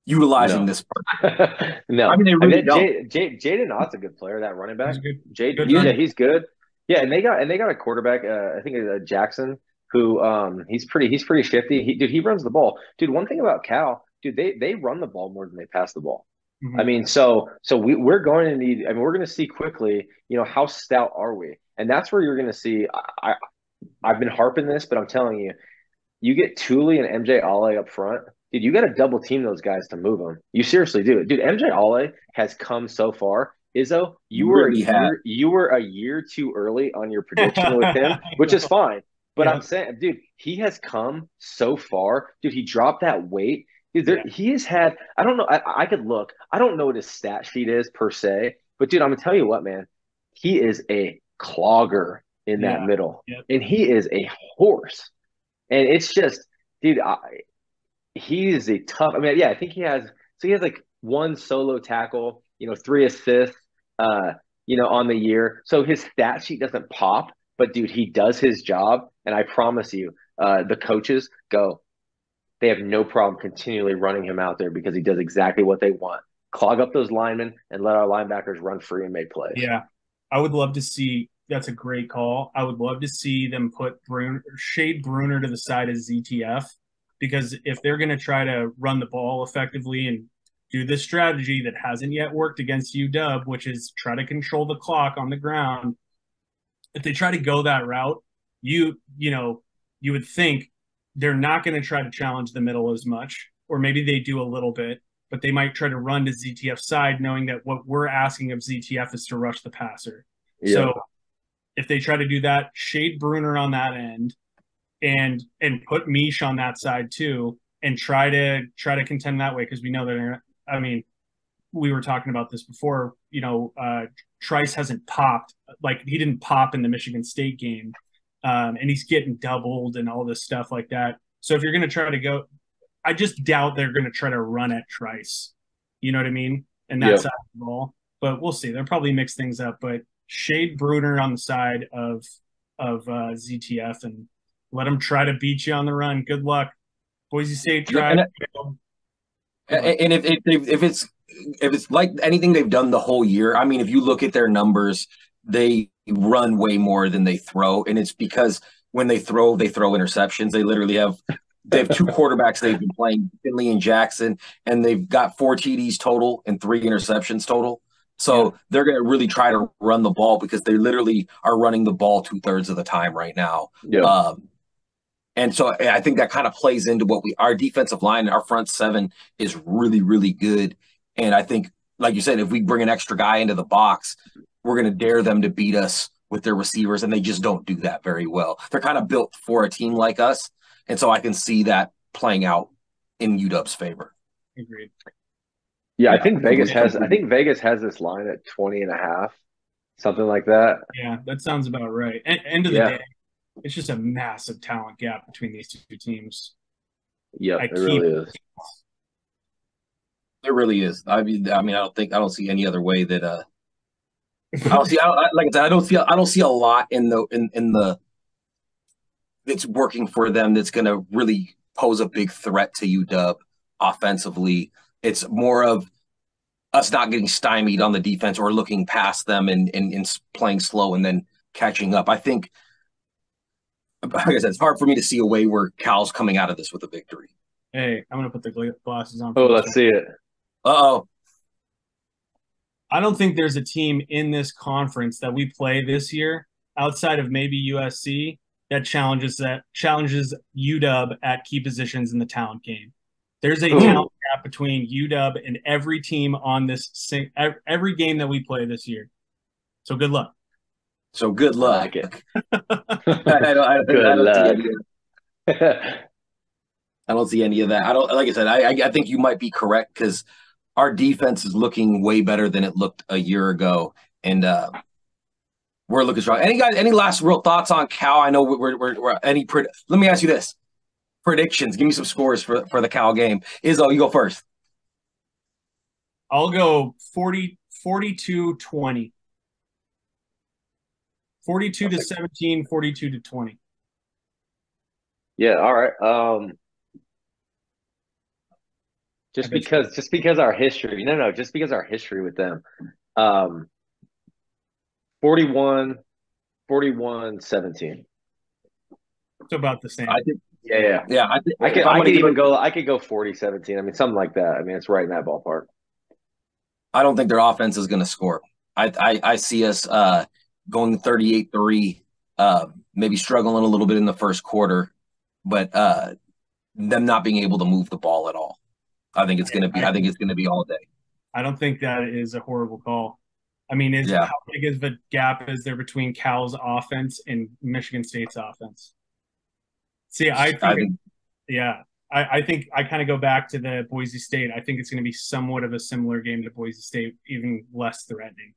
utilizing this part. No. I mean, they really don't. Jaden Ott's a good player, that running back. Good. He's good. Yeah, and they got a quarterback, I think Jackson, who he's pretty shifty. He runs the ball. Dude, one thing about Cal, dude, they run the ball more than they pass the ball. Mm-hmm. I mean, so we're going to need. I mean, we're going to see quickly. How stout are we? And that's where you're going to see. I've been harping this, but I'm telling you, you get Thule and MJ Ale up front, dude. You got to double team those guys to move them. You seriously do, dude. MJ Ale has come so far. Izzo, you were a year too early on your prediction with him, which is fine. But I'm saying, dude, he has come so far. Dude, he dropped that weight. Dude, he has had, I don't know, I could look. I don't know what his stat sheet is per se, but dude, I'm going to tell you what, man. He is a clogger in that middle. Yep. And he is a horse. And it's just, dude, he is a tough, I think he has like 1 solo tackle, 3 assists, on the year. So his stat sheet doesn't pop, but dude, he does his job. And I promise you, the coaches they have no problem continually running him out there because he does exactly what they want. Clog up those linemen and let our linebackers run free and make plays. Yeah. I would love to see, that's a great call. I would love to see them put Shade Bruner to the side as ZTF, because if they're going to try to run the ball effectively and do this strategy that hasn't yet worked against UW, which is try to control the clock on the ground, if they try to go that route, you would think they're not going to try to challenge the middle as much, or maybe they do a little bit, but they might try to run to ZTF's side, knowing that what we're asking of ZTF is to rush the passer. Yeah. So if they try to do that, shade Bruner on that end and put Mish on that side too, and try to contend that way, because we know that we were talking about this before, Trice hasn't popped, like he didn't pop in the Michigan State game. And he's getting doubled and all this stuff like that. So if you're going to try to go, I just doubt they're going to try to run at Trice. You know what I mean? And that's side of the ball. But we'll see. They'll probably mix things up. But shade Bruner on the side of ZTF and let them try to beat you on the run. Good luck. Boise State tried. And if it's like anything they've done the whole year, if you look at their numbers, they run way more than they throw, and it's because when they throw interceptions. They have 2 quarterbacks they've been playing, Finley and Jackson, and they've got 4 TDs total and 3 interceptions total. So they're going to really try to run the ball because they literally are running the ball 2/3 of the time right now. Yeah. And so I think that kind of plays into what our defensive line, our front 7 is really, really good. And I think, like you said, if we bring an extra guy into the box, we're going to dare them to beat us with their receivers, and they just don't do that very well. They're kind of built for a team like us, and so I can see that playing out in UW's favor. Agreed. Yeah, I think Vegas has this line at 20.5, something like that. Yeah, that sounds about right. End of the day, it's just a massive talent gap between these 2 teams. Yeah, it really is. It really is. I don't see any other way that I don't see a lot in the that's working for them that's going to really pose a big threat to UW offensively. It's more of us not getting stymied on the defense or looking past them and playing slow and then catching up. I think like I said, it's hard for me to see a way where Cal's coming out of this with a victory. Hey, I'm going to put the glasses on. Oh, let's see it. Uh-oh. I don't think there's a team in this conference that we play this year outside of maybe USC that challenges UW at key positions in the talent game. There's a talent gap between UW and every team on every game that we play this year. So good luck. So good luck. I like it. Good luck. I don't see any of that. Like I said, I think you might be correct because our defense is looking way better than it looked a year ago, and we're looking strong. Any last real thoughts on Cal? I know we're let me ask you this: predictions. Give me some scores for the Cal game. Izzo, you go first. I'll go 42-20. 42-17, 42-20. Yeah, all right. Just because our history. No, just because our history with them. 41-17. It's about the same. I think, yeah. I could go 40-17. I mean, something like that. I mean, it's right in that ballpark. I don't think their offense is going to score. I see us going 38-3, maybe struggling a little bit in the first quarter, but them not being able to move the ball at all. I think it's going to be all day. I don't think that is a horrible call. I mean, how big of a gap is there between Cal's offense and Michigan State's offense? See, I think I kind of go back to the Boise State. I think it's going to be somewhat of a similar game to Boise State, even less threatening.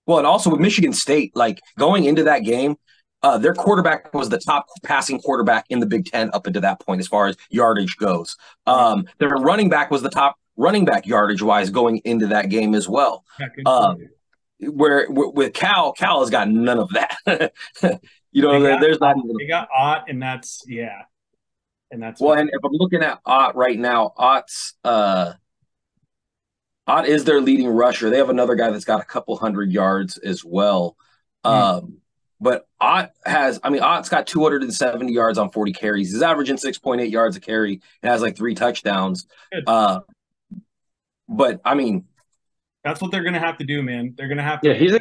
Well, and also with Michigan State, like going into that game, their quarterback was the top passing quarterback in the Big Ten up until that point as far as yardage goes. Their running back was the top running back yardage-wise going into that game as well. Where with Cal has got none of that. There's not even – They got Ott, and that's – yeah. And that's well, and if I'm looking at Ott right now, Ott is their leading rusher. They have another guy that's got a couple hundred yards as well. But Ott's got 270 yards on 40 carries. He's averaging 6.8 yards a carry and has like 3 touchdowns. But I mean, that's what they're going to have to do, man. They're going to have to. Yeah, he's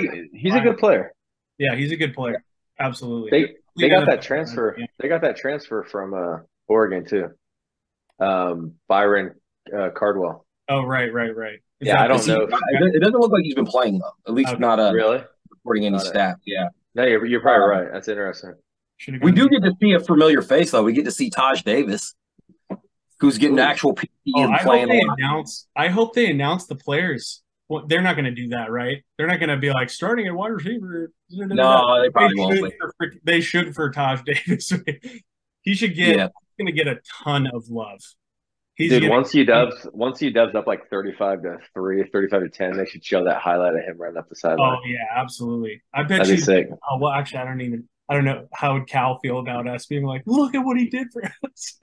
a good player. Yeah, he's a good player. Absolutely. They got that transfer. Yeah. They got that transfer from Oregon too. Byron Cardwell. Oh, right. I don't know. It doesn't look like he's been playing though. At least not really reporting any stats. Yeah. No, you're probably right. That's interesting. We do get to see a familiar face though. We get to see Taj Davis, who's getting actual PT and playing. I hope they announce the players. Well, they're not going to do that, right? They're not going to be like starting at wide receiver. No, they probably won't. They should for Taj Davis. He should get. Yeah. He's going to get a ton of love. Once UW's up like 35-3, 35-10, they should show that highlight of him running up the sideline. Oh yeah, absolutely. I bet that'd be sick. Oh well, actually, I don't know how would Cal feel about us being like, look at what he did for us.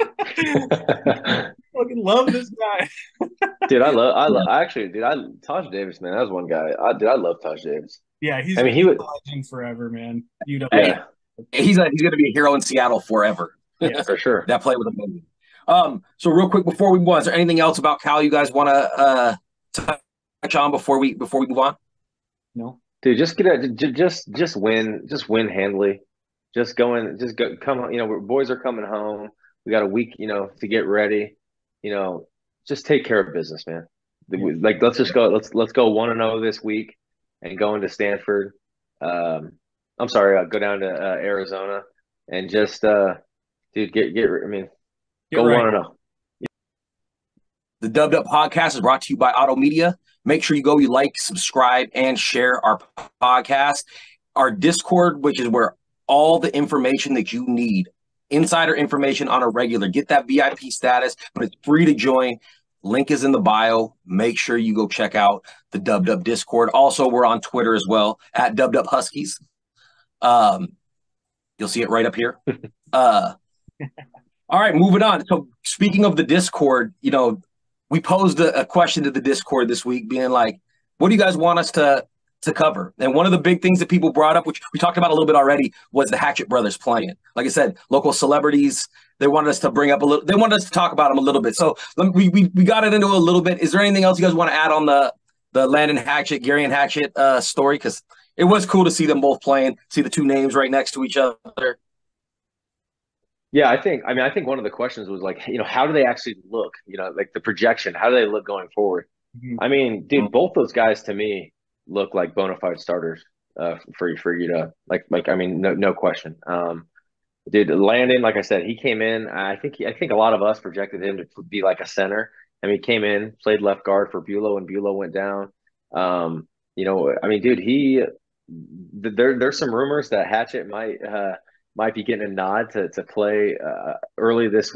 Fucking love this guy. Dude, Taj Davis, man, that was one guy. I love Taj Davis. Yeah, he was legend forever, man. He's going to be a hero in Seattle forever. Yeah, for sure. That play was amazing. So real quick before we move on, is there anything else about Cal you guys want to touch on before we move on? No, dude, just win handily. Come. Boys are coming home. We got a week, to get ready. Just take care of business, man. Like let's just go. Let's go 1-0 this week and go into Stanford. Go down to Arizona and just dude go 1-0. The Dubbed Up Podcast is brought to you by Auto Media. Make sure you like, subscribe, and share our podcast. Our Discord, which is where all the information that you need, insider information on a regular, get that VIP status, but it's free to join. Link is in the bio. Make sure you go check out the Dubbed Up Discord. Also, we're on Twitter as well, at Dubbed Up Huskies. You'll see it right up here. All right, moving on. So speaking of the Discord, we posed a question to the Discord this week being like, what do you guys want us to to cover. And one of the big things that people brought up, which we talked about a little bit already, was the Hatchet brothers playing. Like I said, local celebrities, they wanted us to bring up a little, they wanted us to talk about them a little bit. So we got it into a little bit. Is there anything else you guys want to add on the Landon Hatchet, Gary and Hatchet story? Because it was cool to see them both playing, see the two names right next to each other. Yeah, I think one of the questions was like, how do they actually look? Like the projection, how do they look going forward? Mhm. I mean, dude, both those guys to me look like bona fide starters for you to like. I mean, no question. Dude, Landon, like I said, he came in. I think a lot of us projected him to be like a center. I mean, he came in, played left guard for Bulow, and Bulow went down. I mean, dude, there's some rumors that Hatchet might be getting a nod to play early this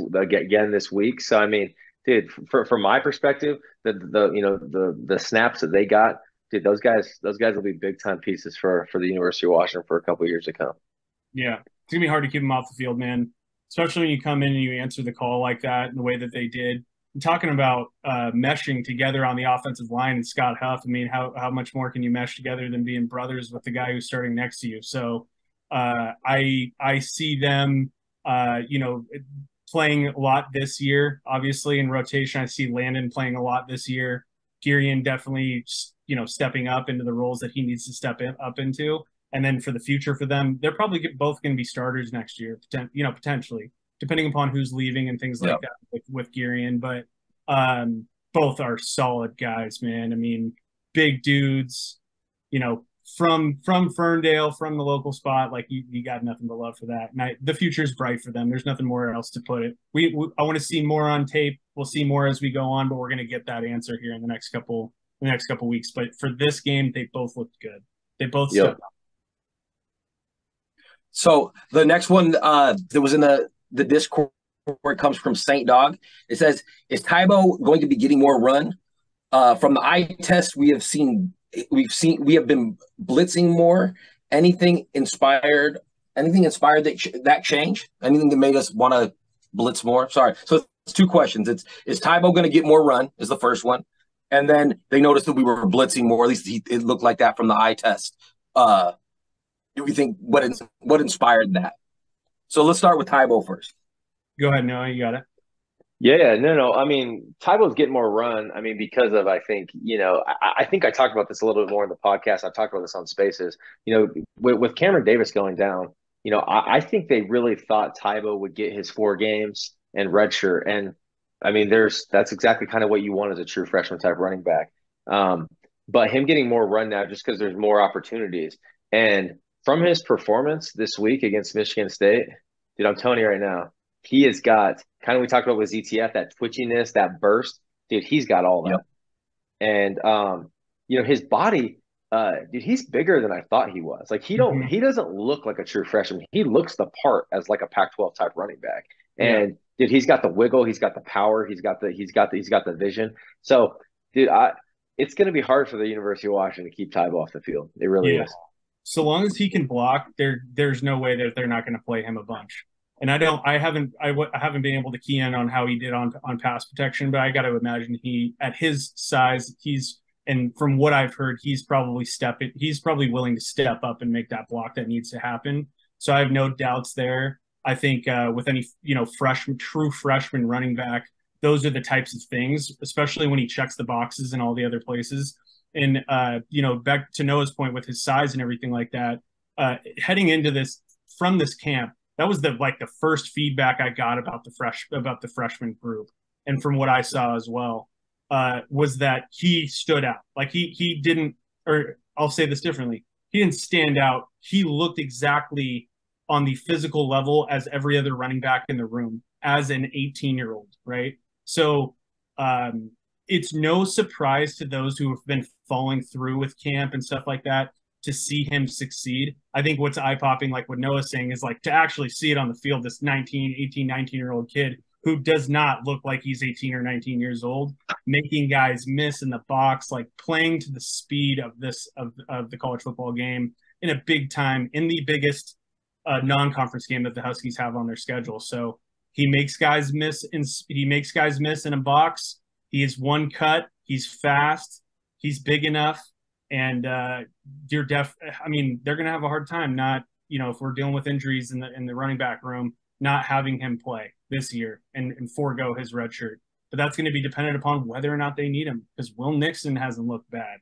week. So I mean, dude, from my perspective, the snaps that they got, dude, those guys will be big time pieces for the University of Washington for a couple of years to come. Yeah, it's gonna be hard to keep them off the field, man. Especially when you come in and you answer the call like that in the way that they did. I'm talking about meshing together on the offensive line and Scott Huff. I mean, how much more can you mesh together than being brothers with the guy who's starting next to you? So I see them, playing a lot this year. Obviously, in rotation, I see Landon playing a lot this year. Kieran definitely, stepping up into the roles that he needs to step up into. And then for the future for them, they're probably both going to be starters next year, potentially, depending upon who's leaving and things like that with Kieran. But both are solid guys, man. I mean, big dudes, from Ferndale, from the local spot, like you got nothing but love for that. And the future's bright for them. There's nothing more else to put it. I want to see more on tape. We'll see more as we go on, but we're going to get that answer here in the next couple weeks. But for this game, they both looked good. They both stepped up. So the next one that was in the Discord comes from Saint Dog. It says, is Tybo going to be getting more run? From the eye test, we have been blitzing more. Anything inspired that change? Anything that made us want to blitz more? Sorry. So it's two questions. Is Tybo going to get more run is the first one. And then they noticed that we were blitzing more. At least it looked like that from the eye test. Do we think what inspired that? So let's start with Tybo first. Go ahead, Noah. You got it. Yeah, no. I mean, Tybo's getting more run. I mean, because of, I think, I think I talked about this a little bit more in the podcast. I've talked about this on Spaces. With Cameron Davis going down, I think they really thought Tybo would get his 4 games and redshirt. And I mean, that's exactly kind of what you want as a true freshman type running back. But him getting more run now just because there's more opportunities. And from his performance this week against Michigan State, dude, I'm telling you right now, he has got kind of, we talked about with ZTF, that twitchiness, that burst. Dude, he's got all that. Yep. And his body, dude, he's bigger than I thought he was. Like he doesn't look like a true freshman. He looks the part as like a Pac-12 type running back. And dude, he's got the wiggle, he's got the power, he's got the vision. So, dude, it's going to be hard for the University of Washington to keep Tybo off the field. It really is. So long as he can block, there's no way that they're not going to play him a bunch. And I haven't been able to key in on how he did on pass protection, but I got to imagine at his size, and from what I've heard, he's probably willing to step up and make that block that needs to happen. So I have no doubts there. I think with any true freshman running back, those are the types of things, especially when he checks the boxes in all the other places. And back to Noah's point with his size and everything like that, heading into this from this camp, that was the first feedback I got about the freshman group, and from what I saw as well, was that he stood out. Like he didn't, or I'll say this differently, he didn't stand out. He looked exactly on the physical level as every other running back in the room, as an 18-year-old, right? So it's no surprise to those who have been following through with camp and stuff like that to see him succeed. I think what's eye-popping, like what Noah's saying, is like to actually see it on the field, this 19-year-old kid who does not look like he's 18 or 19 years old, making guys miss in the box, like playing to the speed of the college football game in a big time, in the biggest non-conference game that the Huskies have on their schedule. So he makes guys miss in a box. He is one cut. He's fast. He's big enough. And I mean, they're going to have a hard time not, if we're dealing with injuries in the running back room, not having him play this year and forego his red shirt. But that's going to be dependent upon whether or not they need him, because Will Nixon hasn't looked bad.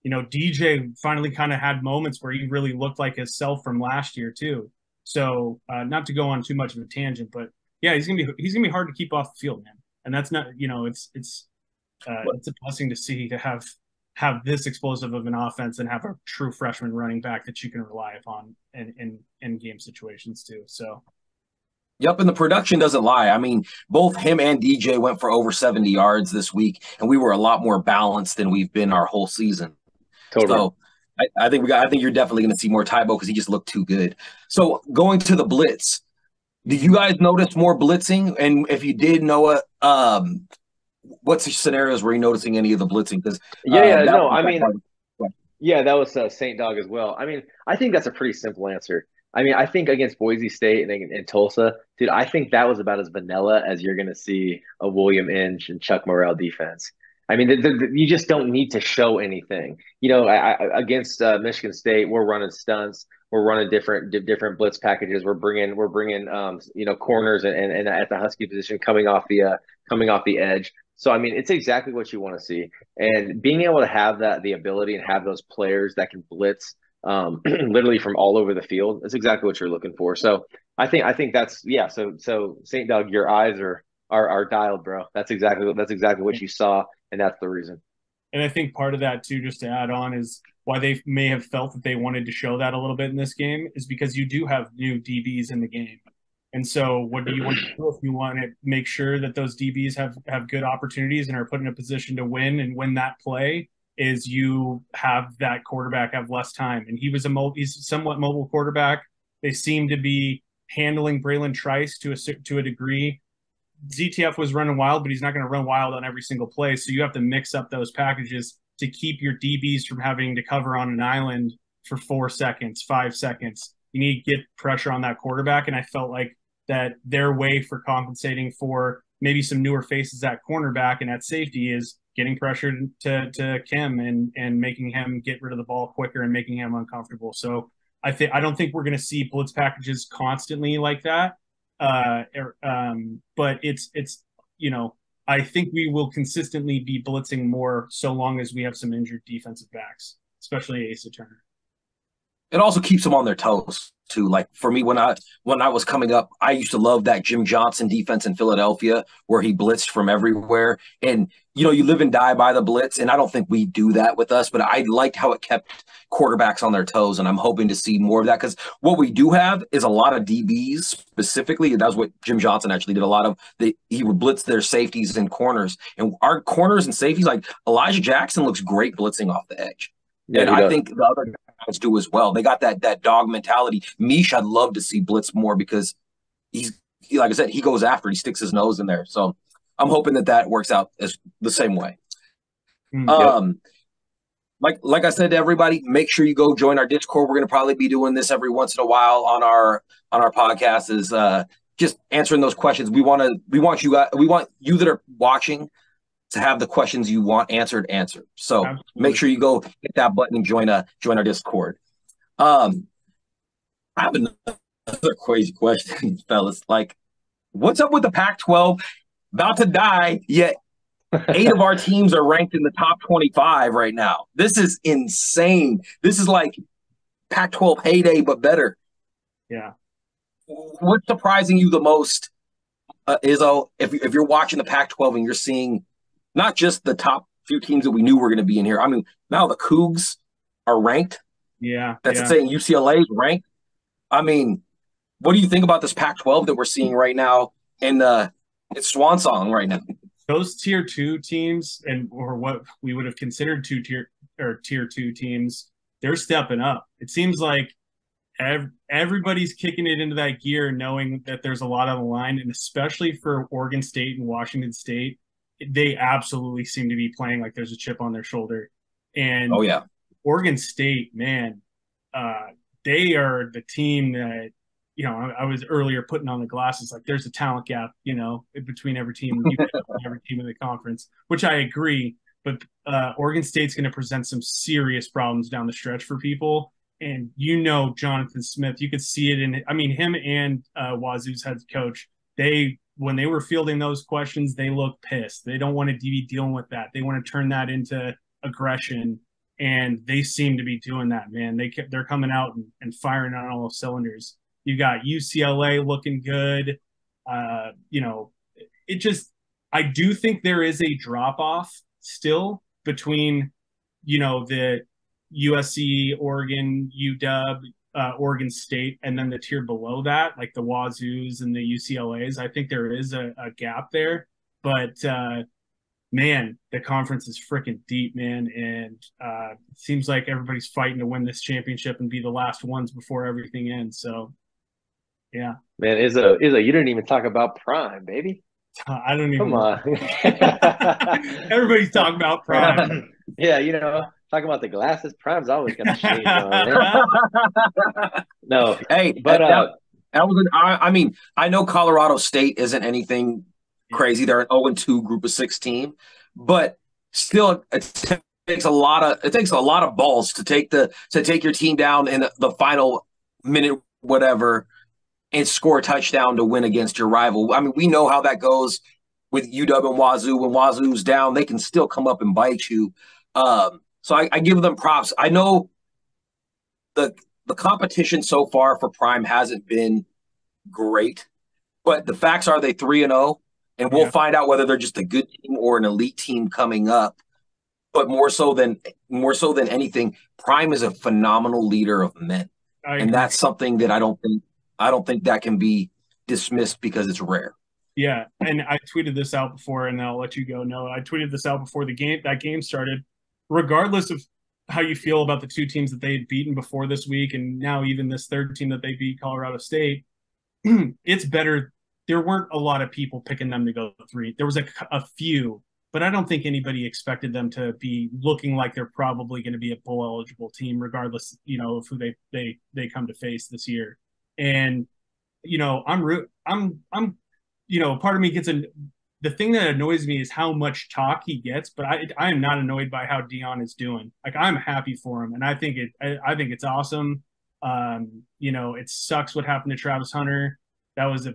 DJ finally kind of had moments where he really looked like himself from last year too. So not to go on too much of a tangent, but yeah, he's gonna be hard to keep off the field, man. And that's not, it's a blessing to see, to have this explosive of an offense and have a true freshman running back that you can rely upon in game situations too. So. Yep, and the production doesn't lie. I mean, both him and DJ went for over 70 yards this week, and we were a lot more balanced than we've been our whole season. Totally. So I think you're definitely going to see more Tybo because he just looked too good. So going to the blitz, did you guys notice more blitzing? And if you did, Noah, what's the scenarios where you're noticing any of the blitzing? Because that was St. Dog as well. I mean, I think that's a pretty simple answer. I mean, I think against Boise State and Tulsa, dude, I think that was about as vanilla as you're going to see a William Inge and Chuck Morrell defense. I mean, you just don't need to show anything. Against Michigan State, we're running stunts, we're running different blitz packages. We're bringing corners and at the Husky position coming off the edge. So I mean, it's exactly what you want to see, and being able to have the ability and have those players that can blitz literally from all over the field. That's exactly what you're looking for. So I think that's So St. Doug, your eyes are dialed, bro. That's exactly what you saw, and that's the reason. And I think part of that too, just to add on, is why they may have felt that they wanted to show that a little bit in this game is because you do have new DBs in the game. And so what do you want to do if you want to make sure that those DBs have good opportunities and are put in a position to win and win that play? Is you have that quarterback have less time. And he's a somewhat mobile quarterback. They seem to be handling Braylon Trice to a degree. ZTF was running wild, but he's not going to run wild on every single play. So you have to mix up those packages to keep your DBs from having to cover on an island for 4 seconds, 5 seconds. You need to get pressure on that quarterback. And I felt like that their way for compensating for maybe some newer faces at cornerback and at safety is getting pressure to Kim and making him get rid of the ball quicker and making him uncomfortable. So I don't think we're going to see blitz packages constantly like that. But it's I think we will consistently be blitzing more so long as we have some injured defensive backs, especially Asa Turner. It also keeps them on their toes too. Like for me, when I was coming up, I used to love that Jim Johnson defense in Philadelphia where he blitzed from everywhere. And, you live and die by the blitz. And I don't think we do that with us, but I liked how it kept quarterbacks on their toes. And I'm hoping to see more of that because what we do have is a lot of DBs specifically. That's what Jim Johnson actually did. A lot of he would blitz their safeties and corners. And our corners and safeties, like Elijah Jackson looks great blitzing off the edge. Yeah, and I think the other guys do as well. They got that dog mentality. Mish, I'd love to see blitz more because like I said, he goes after it. He sticks his nose in there. So I'm hoping that works out as the same way. Like I said to everybody, make sure you go join our Discord. We're going to probably be doing this every once in a while on our podcast. Is just answering those questions. We want you that are watching to have the questions you want answered. So Absolutely. Make sure you go hit that button and join our Discord. I have another crazy question, fellas. Like, what's up with the Pac-12? About to die, yet 8 of our teams are ranked in the top 25 right now. This is insane. This is like Pac-12 heyday, but better. Yeah. What's surprising you the most, Izzo, if you're watching the Pac-12 and you're seeing not just the top few teams that we knew were going to be in here. I mean, now the Cougs are ranked. Yeah. That's insane. UCLA is ranked. I mean, what do you think about this Pac-12 that we're seeing right now? And it's swan song right now. Those tier 2 teams or what we would have considered tier 2 teams, they're stepping up. It seems like everybody's kicking it into that gear, knowing that there's a lot on the line, and especially for Oregon State and Washington State, they absolutely seem to be playing like there's a chip on their shoulder. And Oregon State, man, they are the team that, I was earlier putting on the glasses, like there's a talent gap, between every team in the conference, which I agree. but Oregon State's going to present some serious problems down the stretch for people. And Jonathan Smith, you could see it him and Wazoo's head coach, when they were fielding those questions, they look pissed. They don't want to be dealing with that. They want to turn that into aggression, and they seem to be doing that, man. They're coming out and firing on all cylinders. You got UCLA looking good. I do think there is a drop off still between, the USC, Oregon, UW, Oregon State, and then the tier below that, like the Wazoos and the UCLAs. I think there is a gap there, but man, the conference is freaking deep, man, and it seems like everybody's fighting to win this championship and be the last ones before everything ends. So, yeah, man, Izzo, you didn't even talk about Prime, baby. I don't even. Come on. Everybody's talking about Prime. Yeah, talking about the glasses. Prime's always got the shades on. No, hey, but that was I know Colorado State isn't anything crazy. They're an 0-2 group of 6 team, but still, it takes a lot of balls to take your team down in the final minute, whatever, and score a touchdown to win against your rival. I mean, we know how that goes with UW and Wazoo. When Wazoo's down, they can still come up and bite you. So I give them props. I know the competition so far for Prime hasn't been great, but the facts are they 3-0, and we'll find out whether they're just a good team or an elite team coming up. But more so than anything, Prime is a phenomenal leader of men, and that's something that I don't think that can be dismissed because it's rare. Yeah, and I tweeted this out before, and I'll let you go, Noah. I tweeted this out before that game started. Regardless of how you feel about the 2 teams that they had beaten before this week, and now even this third team that they beat, Colorado State, it's better. There weren't a lot of people picking them to go 3. There was a few, but I don't think anybody expected them to be looking like they're probably going to be a bowl eligible team, regardless, of who they come to face this year. And part of me gets the thing that annoys me is how much talk he gets, but I am not annoyed by how Deion is doing. Like, I'm happy for him, and I think it's awesome. It sucks what happened to Travis Hunter. That was a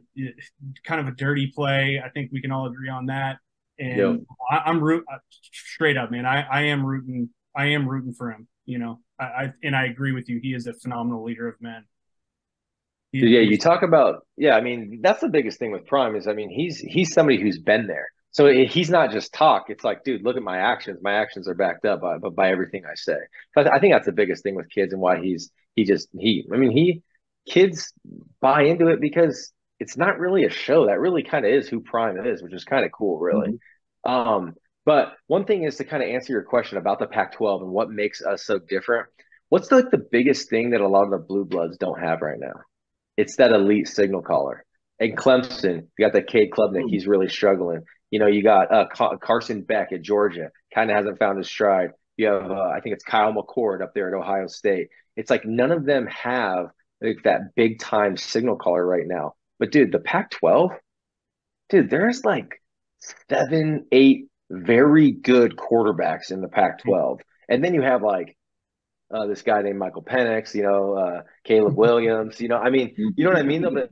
kind of a dirty play. I think we can all agree on that. And I'm straight up, man. I am rooting for him. I agree with you. He is a phenomenal leader of men. You talk about that's the biggest thing with Prime is he's somebody who's been there. So he's not just talk. It's like, dude, look at my actions. My actions are backed up by everything I say. But I think that's the biggest thing with kids and why kids buy into it because it's not really a show. That really kind of is who Prime is, which is kind of cool, really. Mm-hmm. But one thing is to kind of answer your question about the Pac-12 and what makes us so different. What's the biggest thing that a lot of the blue bloods don't have right now? It's that elite signal caller. And Clemson, you got that Cade Klubnik. He's really struggling. You got Carson Beck at Georgia, kind of hasn't found his stride. You have, I think it's Kyle McCord up there at Ohio State. It's like none of them have that big time signal caller right now. But dude, the Pac-12, there's like 7, 8 very good quarterbacks in the Pac-12. And then you have this guy named Michael Penix, Caleb Williams, you know what I mean? Though,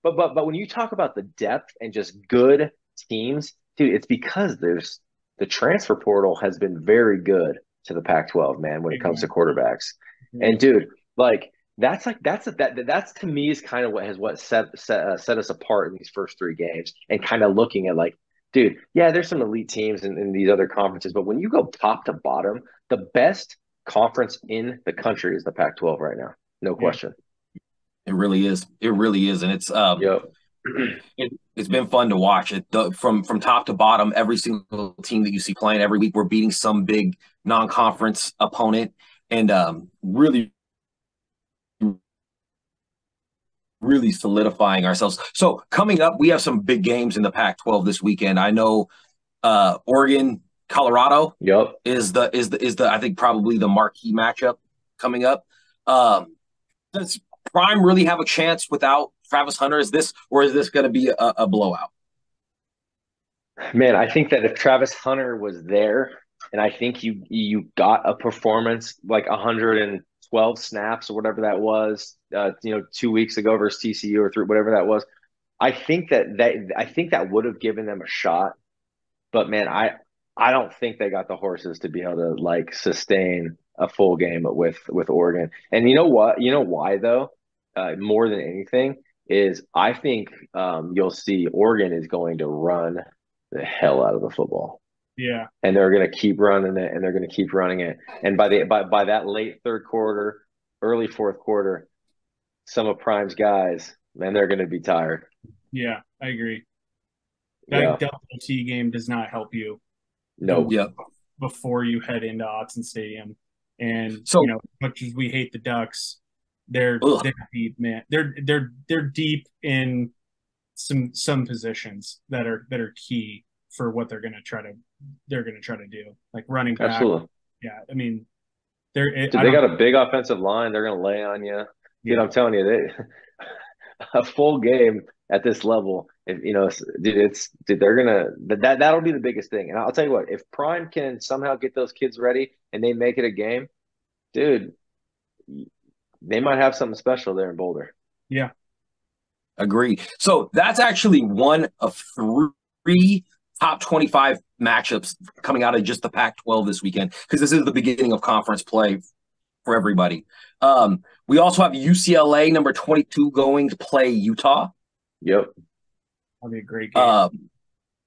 but when you talk about the depth and just good teams, dude, it's because the transfer portal has been very good to the Pac-12, man, when it comes to quarterbacks. And dude, that's to me is kind of what set us apart in these first 3 games, and kind of looking at dude, yeah, there's some elite teams in these other conferences, but when you go top to bottom, the best conference in the country is the Pac-12 right now. No question. It really is. And it's it's been fun to watch it from top to bottom. Every single team that you see playing every week, we're beating some big non-conference opponent, and really solidifying ourselves. So coming up, we have some big games in the Pac-12 this weekend. I know Oregon, Colorado is the I think probably the marquee matchup coming up. Does Prime really have a chance without Travis Hunter? Is this going to be a blowout? Man, I think that if Travis Hunter was there, And I think you got a performance like 112 snaps or whatever that was, 2 weeks ago versus TCU or whatever that was. I think that would have given them a shot, but man, I don't think they got the horses to be able to like sustain a full game with Oregon. And you know what? You know why though? More than anything is I think you'll see Oregon is going to run the hell out of the football. Yeah. And they're going to keep running it, and they're going to keep running it. And by that late third quarter, early fourth quarter, some of Prime's guys, man, they're going to be tired. Yeah, I agree. That double T game does not help you. No. Yeah. Before you head into Autzen Stadium, and so, as much as we hate the Ducks, they're deep, man. They're deep in some positions that are key for what they're gonna try to do, like running back. Absolutely. Yeah, I mean, they got a big offensive line. They're gonna lay on you. Dude, I'm telling you, a full game at this level, they're gonna that'll be the biggest thing. And I'll tell you what, if Prime can somehow get those kids ready and they make it a game, dude, they might have something special there in Boulder. Yeah, agree. So that's actually one of 3 top 25 matchups coming out of just the Pac-12 this weekend, because this is the beginning of conference play for everybody. We also have UCLA number 22 going to play Utah. Yep. That'll be a great game.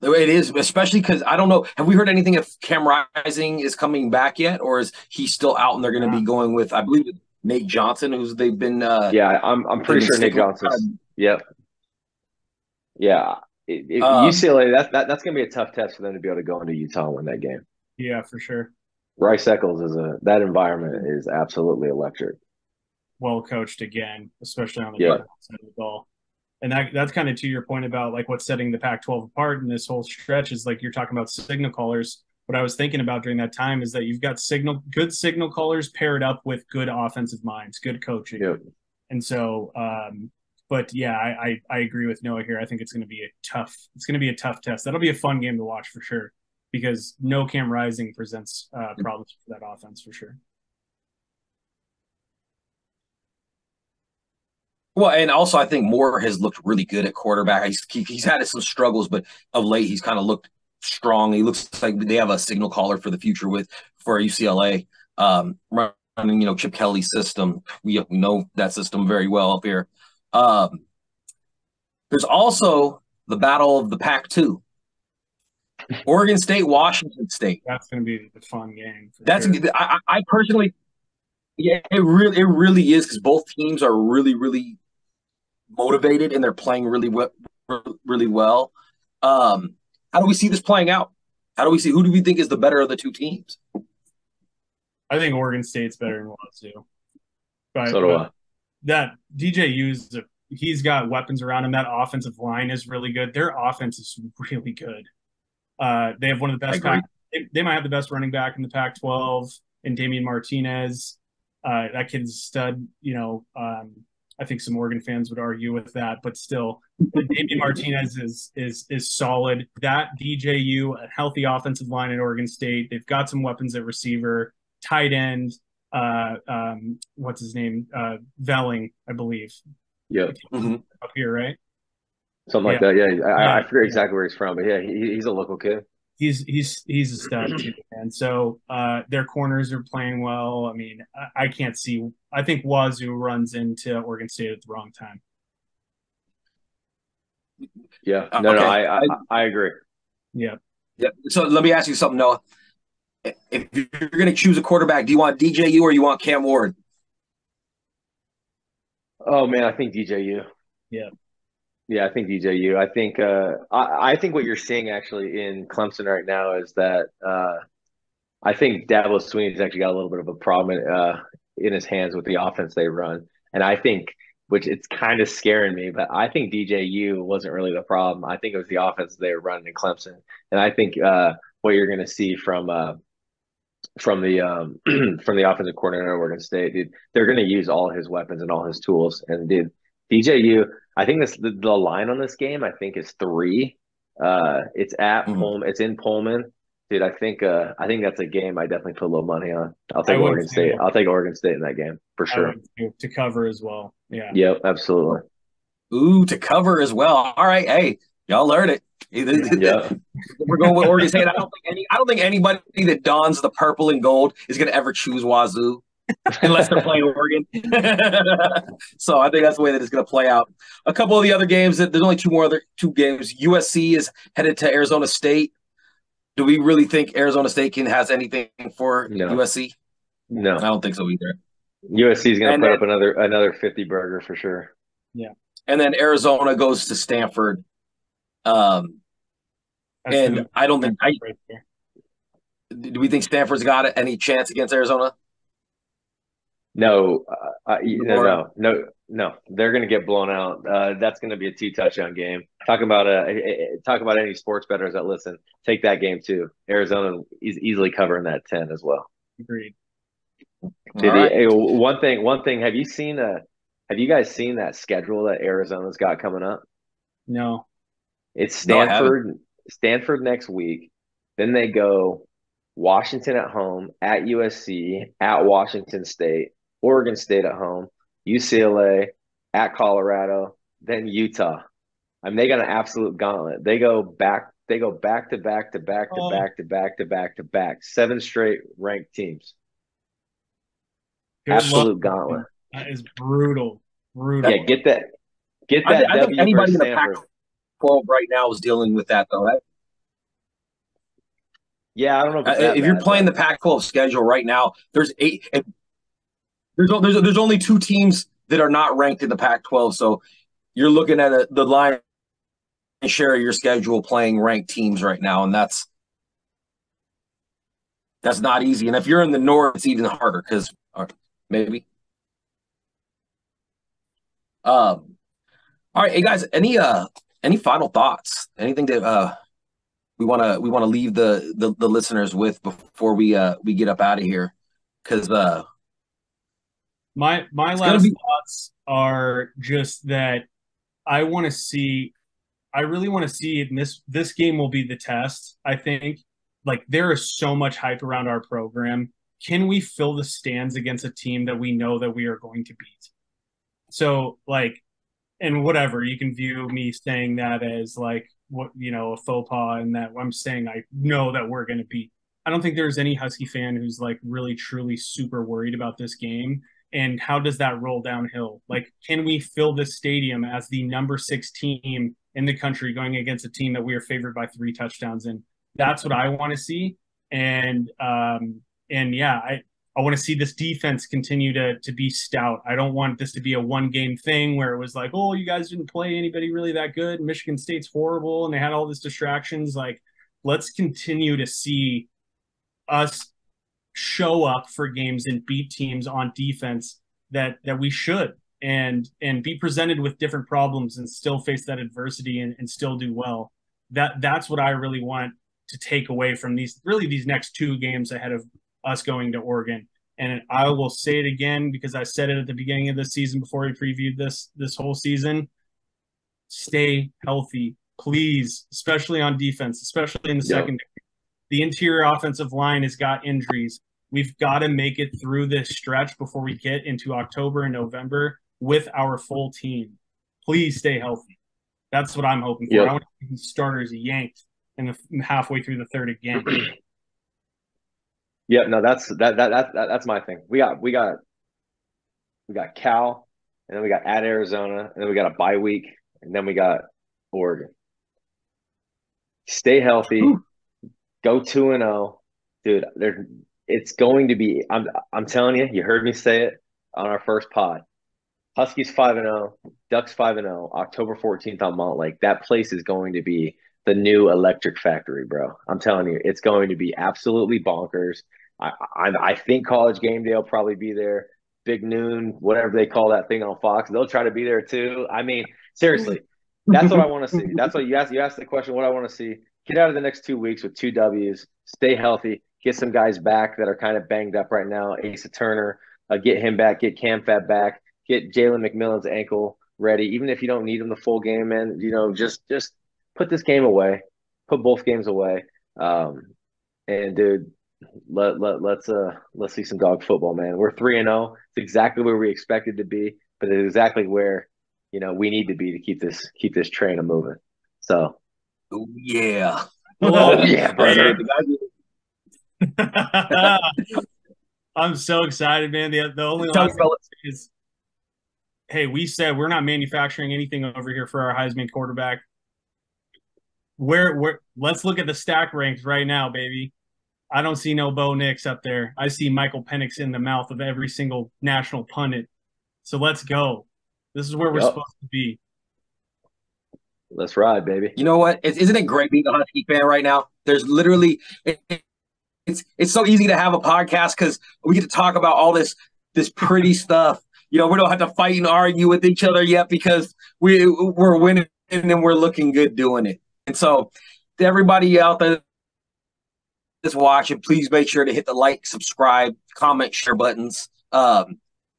It is, especially because I don't know. Have we heard anything if Cam Rising is coming back yet, or is he still out and they're going to be going with, I believe, Nate Johnson, who's they've been. I'm pretty sure Nate Johnson. Yep. Yeah. UCLA, that's going to be a tough test for them to be able to go into Utah and win that game. Yeah, for sure. Rice Eccles that environment is absolutely electric. Well coached again, especially on the side of the ball. And that's kind of to your point about like what's setting the Pac-12 apart in this whole stretch is like you're talking about signal callers. What I was thinking about during that time is that you've got good signal callers paired up with good offensive minds, good coaching. Yep. And so, but yeah, I agree with Noah here. I think it's going to be a tough test. That'll be a fun game to watch for sure, because no Cam Rising presents problems for that offense for sure. Well, and also I think Moore has looked really good at quarterback. He's had some struggles, but of late he's kind of looked strong. He looks like they have a signal caller for the future for UCLA, running Chip Kelly's system. We know that system very well up here. There's also the battle of the Pac-2. Oregon State, Washington State. That's going to be the fun game. I personally, it really is, because both teams are really, really motivated and they're playing really well. How do we see this playing out? Who do we think is the better of the two teams? I think Oregon State's better than Wazoo. So do I. That DJU's he's got weapons around him. That offensive line is really good. Their offense is really good. They have one of the best. They might have the best running back in the Pac-12 in Damian Martinez. That kid's a stud. I think some Oregon fans would argue with that, but still, Damian Martinez is solid. That DJU, a healthy offensive line at Oregon State. They've got some weapons at receiver, tight end. What's his name? Velling, I believe. Yep. Up here, right? Something like that. Yeah, I forget exactly where he's from, but yeah, he's a local kid. He's a stud too, and so their corners are playing well. I mean, I can't see. I think Wazoo runs into Oregon State at the wrong time. Yeah, no, I agree. Yeah. So let me ask you something, Noah. If you're going to choose a quarterback, do you want DJU or you want Cam Ward? Oh man, I think DJU. Yeah, I think DJU. I think what you're seeing actually in Clemson right now is that I think Dabo Swinney's actually got a little bit of a problem in his hands with the offense they run, and I think, which it's kind of scaring me, but I think DJU wasn't really the problem. I think it was the offense they were running in Clemson, and I think what you're going to see from the offensive coordinator at Oregon State, dude, they're going to use all his weapons and all his tools, and dude, DJU. I think the line on this game, I think, is 3. It's at Pullman. It's in Pullman. Dude, I think that's a game I definitely put a little money on. I'll I take would Oregon State. too. I'll take Oregon State in that game for I sure. would too, to cover as well. Yeah. Yep, absolutely. Ooh, to cover as well. All right, hey, y'all heard it. Yeah. We're going with Oregon State. I don't think anybody that dons the purple and gold is going to ever choose Wazoo unless they're playing Oregon. So I think that's the way that it's going to play out. A couple of the other games, there's only two games. USC is headed to Arizona State. Do we really think Arizona State has anything for No, USC? I no. don't think so either. USC is going to And put then, up another 50 burger for sure. Yeah. and then Arizona goes to Stanford. And I don't think right there. do we think Stanford's got any chance against Arizona? No, no. They're going to get blown out. That's going to be a 2-touchdown game. Talk about any sports bettors that listen. Take that game too. Arizona is easily covering that 10 as well. Agreed. One thing. Have you guys seen that schedule that Arizona's got coming up? No. It's Stanford next week. Then they go Washington at home, at USC, at Washington State, Oregon State at home, UCLA, at Colorado, then Utah. I mean, they got an absolute gauntlet. They go back to back to back to back to back to back to back. 7 straight ranked teams. Good Absolute luck. gauntlet. That is brutal. Brutal. Yeah, get that I think W anybody versus in the Stanford. Pac-12 right now is dealing with that, though. Yeah, I don't know if it's that If you're bad, playing but the Pac-12 schedule right now, there's 8. There's only 2 teams that are not ranked in the Pac-12, so you're looking at the line share of your schedule playing ranked teams right now, and that's not easy. And if you're in the North, it's even harder because maybe. All right, hey guys, any final thoughts? Anything that we want to leave the listeners with before we get up out of here? Because my last thoughts are just that I really want to see, and this game will be the test. I think like there is so much hype around our program. Can we fill the stands against a team that we know that we are going to beat? So like, and whatever, you can view me saying that as like what, a faux pas, and that I'm saying I know that we're going to beat. I don't think there's any Husky fan who's like really truly super worried about this game. And how does that roll downhill? Like, can we fill this stadium as the number 6 team in the country going against a team that we are favored by 3 touchdowns in? That's what I want to see. And yeah, I want to see this defense continue to be stout. I don't want this to be a 1-game thing where it was like, oh, you guys didn't play anybody really that good. Michigan State's horrible and they had all these distractions. Like, let's continue to see us show up for games and beat teams on defense that we should, and be presented with different problems and still face that adversity and still do well. That's what I really want to take away from these next 2 games ahead of us going to Oregon. And I will say it again because I said it at the beginning of the season before we previewed this whole season. Stay healthy, please, especially on defense, especially in the secondary. The interior offensive line has got injuries. We've got to make it through this stretch before we get into October and November with our full team. Please stay healthy. That's what I'm hoping for. Yep. I want to see starters yanked in halfway through the third again. Yeah, no, that's my thing. We got Cal, and then we got at Arizona, and then we got a bye week, and then we got Oregon. Stay healthy. Ooh. Go 2-0, dude. It's going to be. I'm telling you. You heard me say it on our first pod. Huskies 5-0, Ducks 5-0. October 14th on Montlake. That place is going to be the new electric factory, bro. I'm telling you, it's going to be absolutely bonkers. I think College Game Day will probably be there. Big Noon, whatever they call that thing on Fox, they'll try to be there too. I mean, seriously, that's what I want to see. That's what you asked. You asked the question, what I want to see. Get out of the next 2 weeks with 2 W's. Stay healthy. Get some guys back that are kind of banged up right now. Asa Turner, get him back. Get Cam Fat back. Get Jalen McMillan's ankle ready. Even if you don't need him the full game, man, just put this game away. Put both games away. And And dude, let's see some dog football, man. We're 3-0. It's exactly where we expected to be, but it's exactly where we need to be to keep this train a moving. So, oh, yeah, brother. I'm so excited, man. The only last thing is, hey, we said we're not manufacturing anything over here for our Heisman quarterback. Let's look at the stack ranks right now, baby. I don't see no Bo Nix up there. I see Michael Penix in the mouth of every single national pundit. So let's go. This is where we're supposed to be. Let's ride, baby. You know what? Isn't it great being a Husky fan right now? There's literally it's so easy to have a podcast because we get to talk about all this pretty stuff. We don't have to fight and argue with each other yet because we're winning and we're looking good doing it. And so to everybody out there that's watching, please make sure to hit the like, subscribe, comment, share buttons.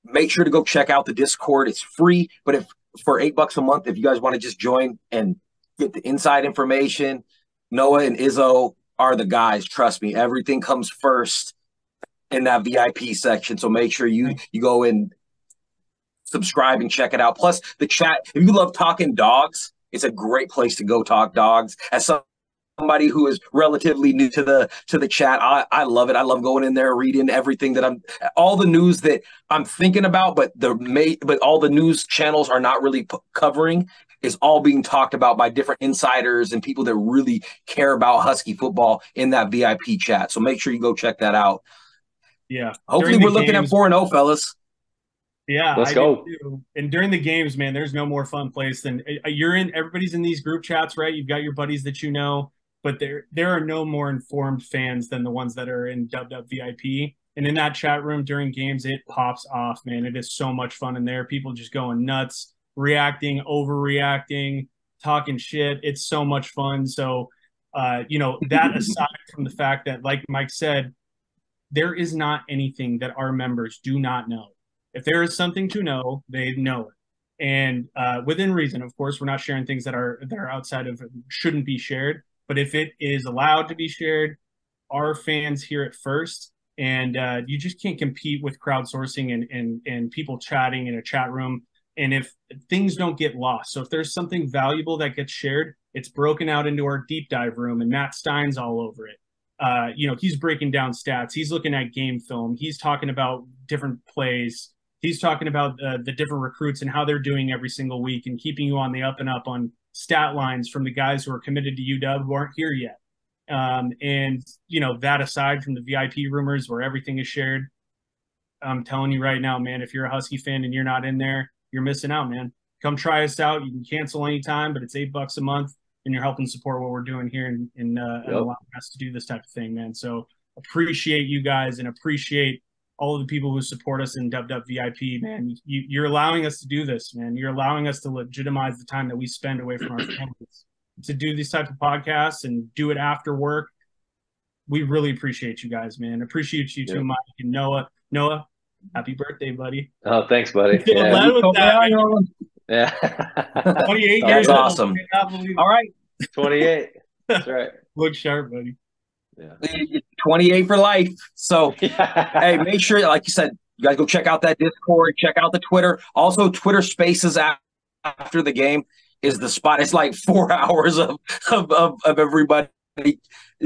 Make sure to go check out the Discord. It's free, but if for $8 a month, if you guys want to just join and get the inside information, Noah and Izzo are the guys. Trust me, everything comes first in that VIP section. So make sure you go and subscribe and check it out. Plus the chat, if you love talking dogs, it's a great place to go talk dogs. As somebody who is relatively new to the chat, I love it. I love going in there, reading everything that all the news that I'm thinking about, but all the news channels are not really covering is all being talked about by different insiders and people that really care about Husky football in that VIP chat. So make sure you go check that out. Yeah. Hopefully we're looking at 4-0, fellas. Yeah, let's go. And during the games, man, there's no more fun place than everybody's in these group chats, right? You've got your buddies that you know, but there are no more informed fans than the ones that are in Dub VIP. And in that chat room during games, it pops off, man. It is so much fun in there. People just going nuts, reacting, overreacting, talking shit. It's so much fun. So, that aside from the fact that, like Mike said, there is not anything that our members do not know. If there is something to know, they know it. And within reason, of course, we're not sharing things that are outside of shouldn't be shared. But if it is allowed to be shared, our fans hear it first. And you just can't compete with crowdsourcing and people chatting in a chat room. And if things don't get lost, so if there's something valuable that gets shared, it's broken out into our deep dive room, and Matt Stein's all over it. He's breaking down stats. He's looking at game film. He's talking about different plays. He's talking about the different recruits and how they're doing every single week and keeping you on the up and up on stat lines from the guys who are committed to UW who aren't here yet. That aside from the VIP rumors where everything is shared, I'm telling you right now, man, if you're a Husky fan and you're not in there, you're missing out, man. Come try us out. You can cancel anytime, but it's $8 a month, and you're helping support what we're doing here and allowing us to do this type of thing, man. So appreciate you guys and appreciate all of the people who support us in Dub VIP, man. You're allowing us to do this, man. You're allowing us to legitimize the time that we spend away from our families to do these types of podcasts and do it after work. We really appreciate you guys, man. Appreciate you too, Mike and Noah. Noah, happy birthday, buddy. Oh, thanks, buddy. Yeah. Yeah. 28 That's years awesome. All right. 28. That's right. Look sharp, buddy. Yeah. 28 for life. So, hey, make sure, like you said, you guys go check out that Discord, check out the Twitter. Also, Twitter Spaces after the game is the spot. It's like 4 hours of everybody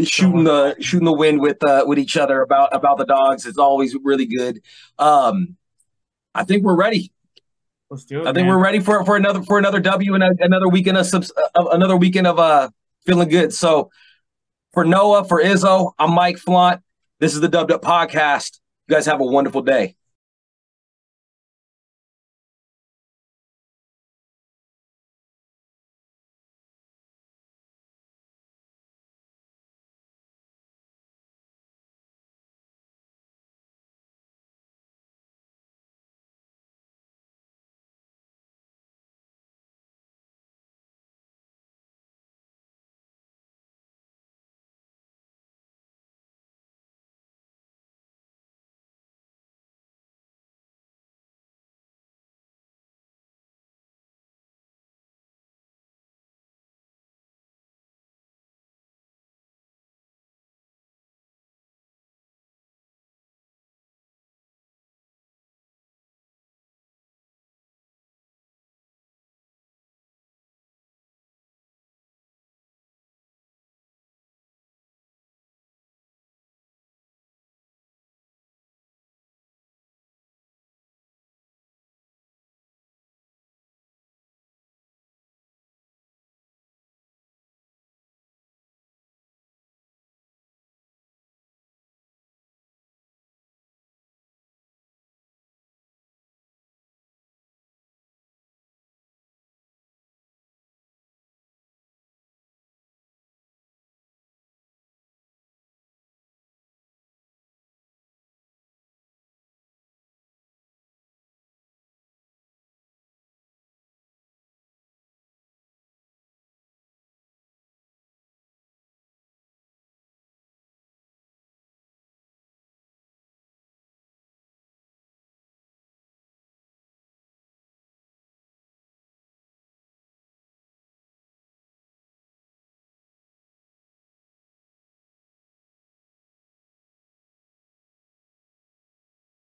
shooting the wind with each other about the dogs. It's always really good. I think we're ready. Let's do it. I think we're ready for another W and another weekend of feeling good. So for Noah, for Izzo, I'm Mic Flont. This is the Dubbed Up Podcast. You guys have a wonderful day.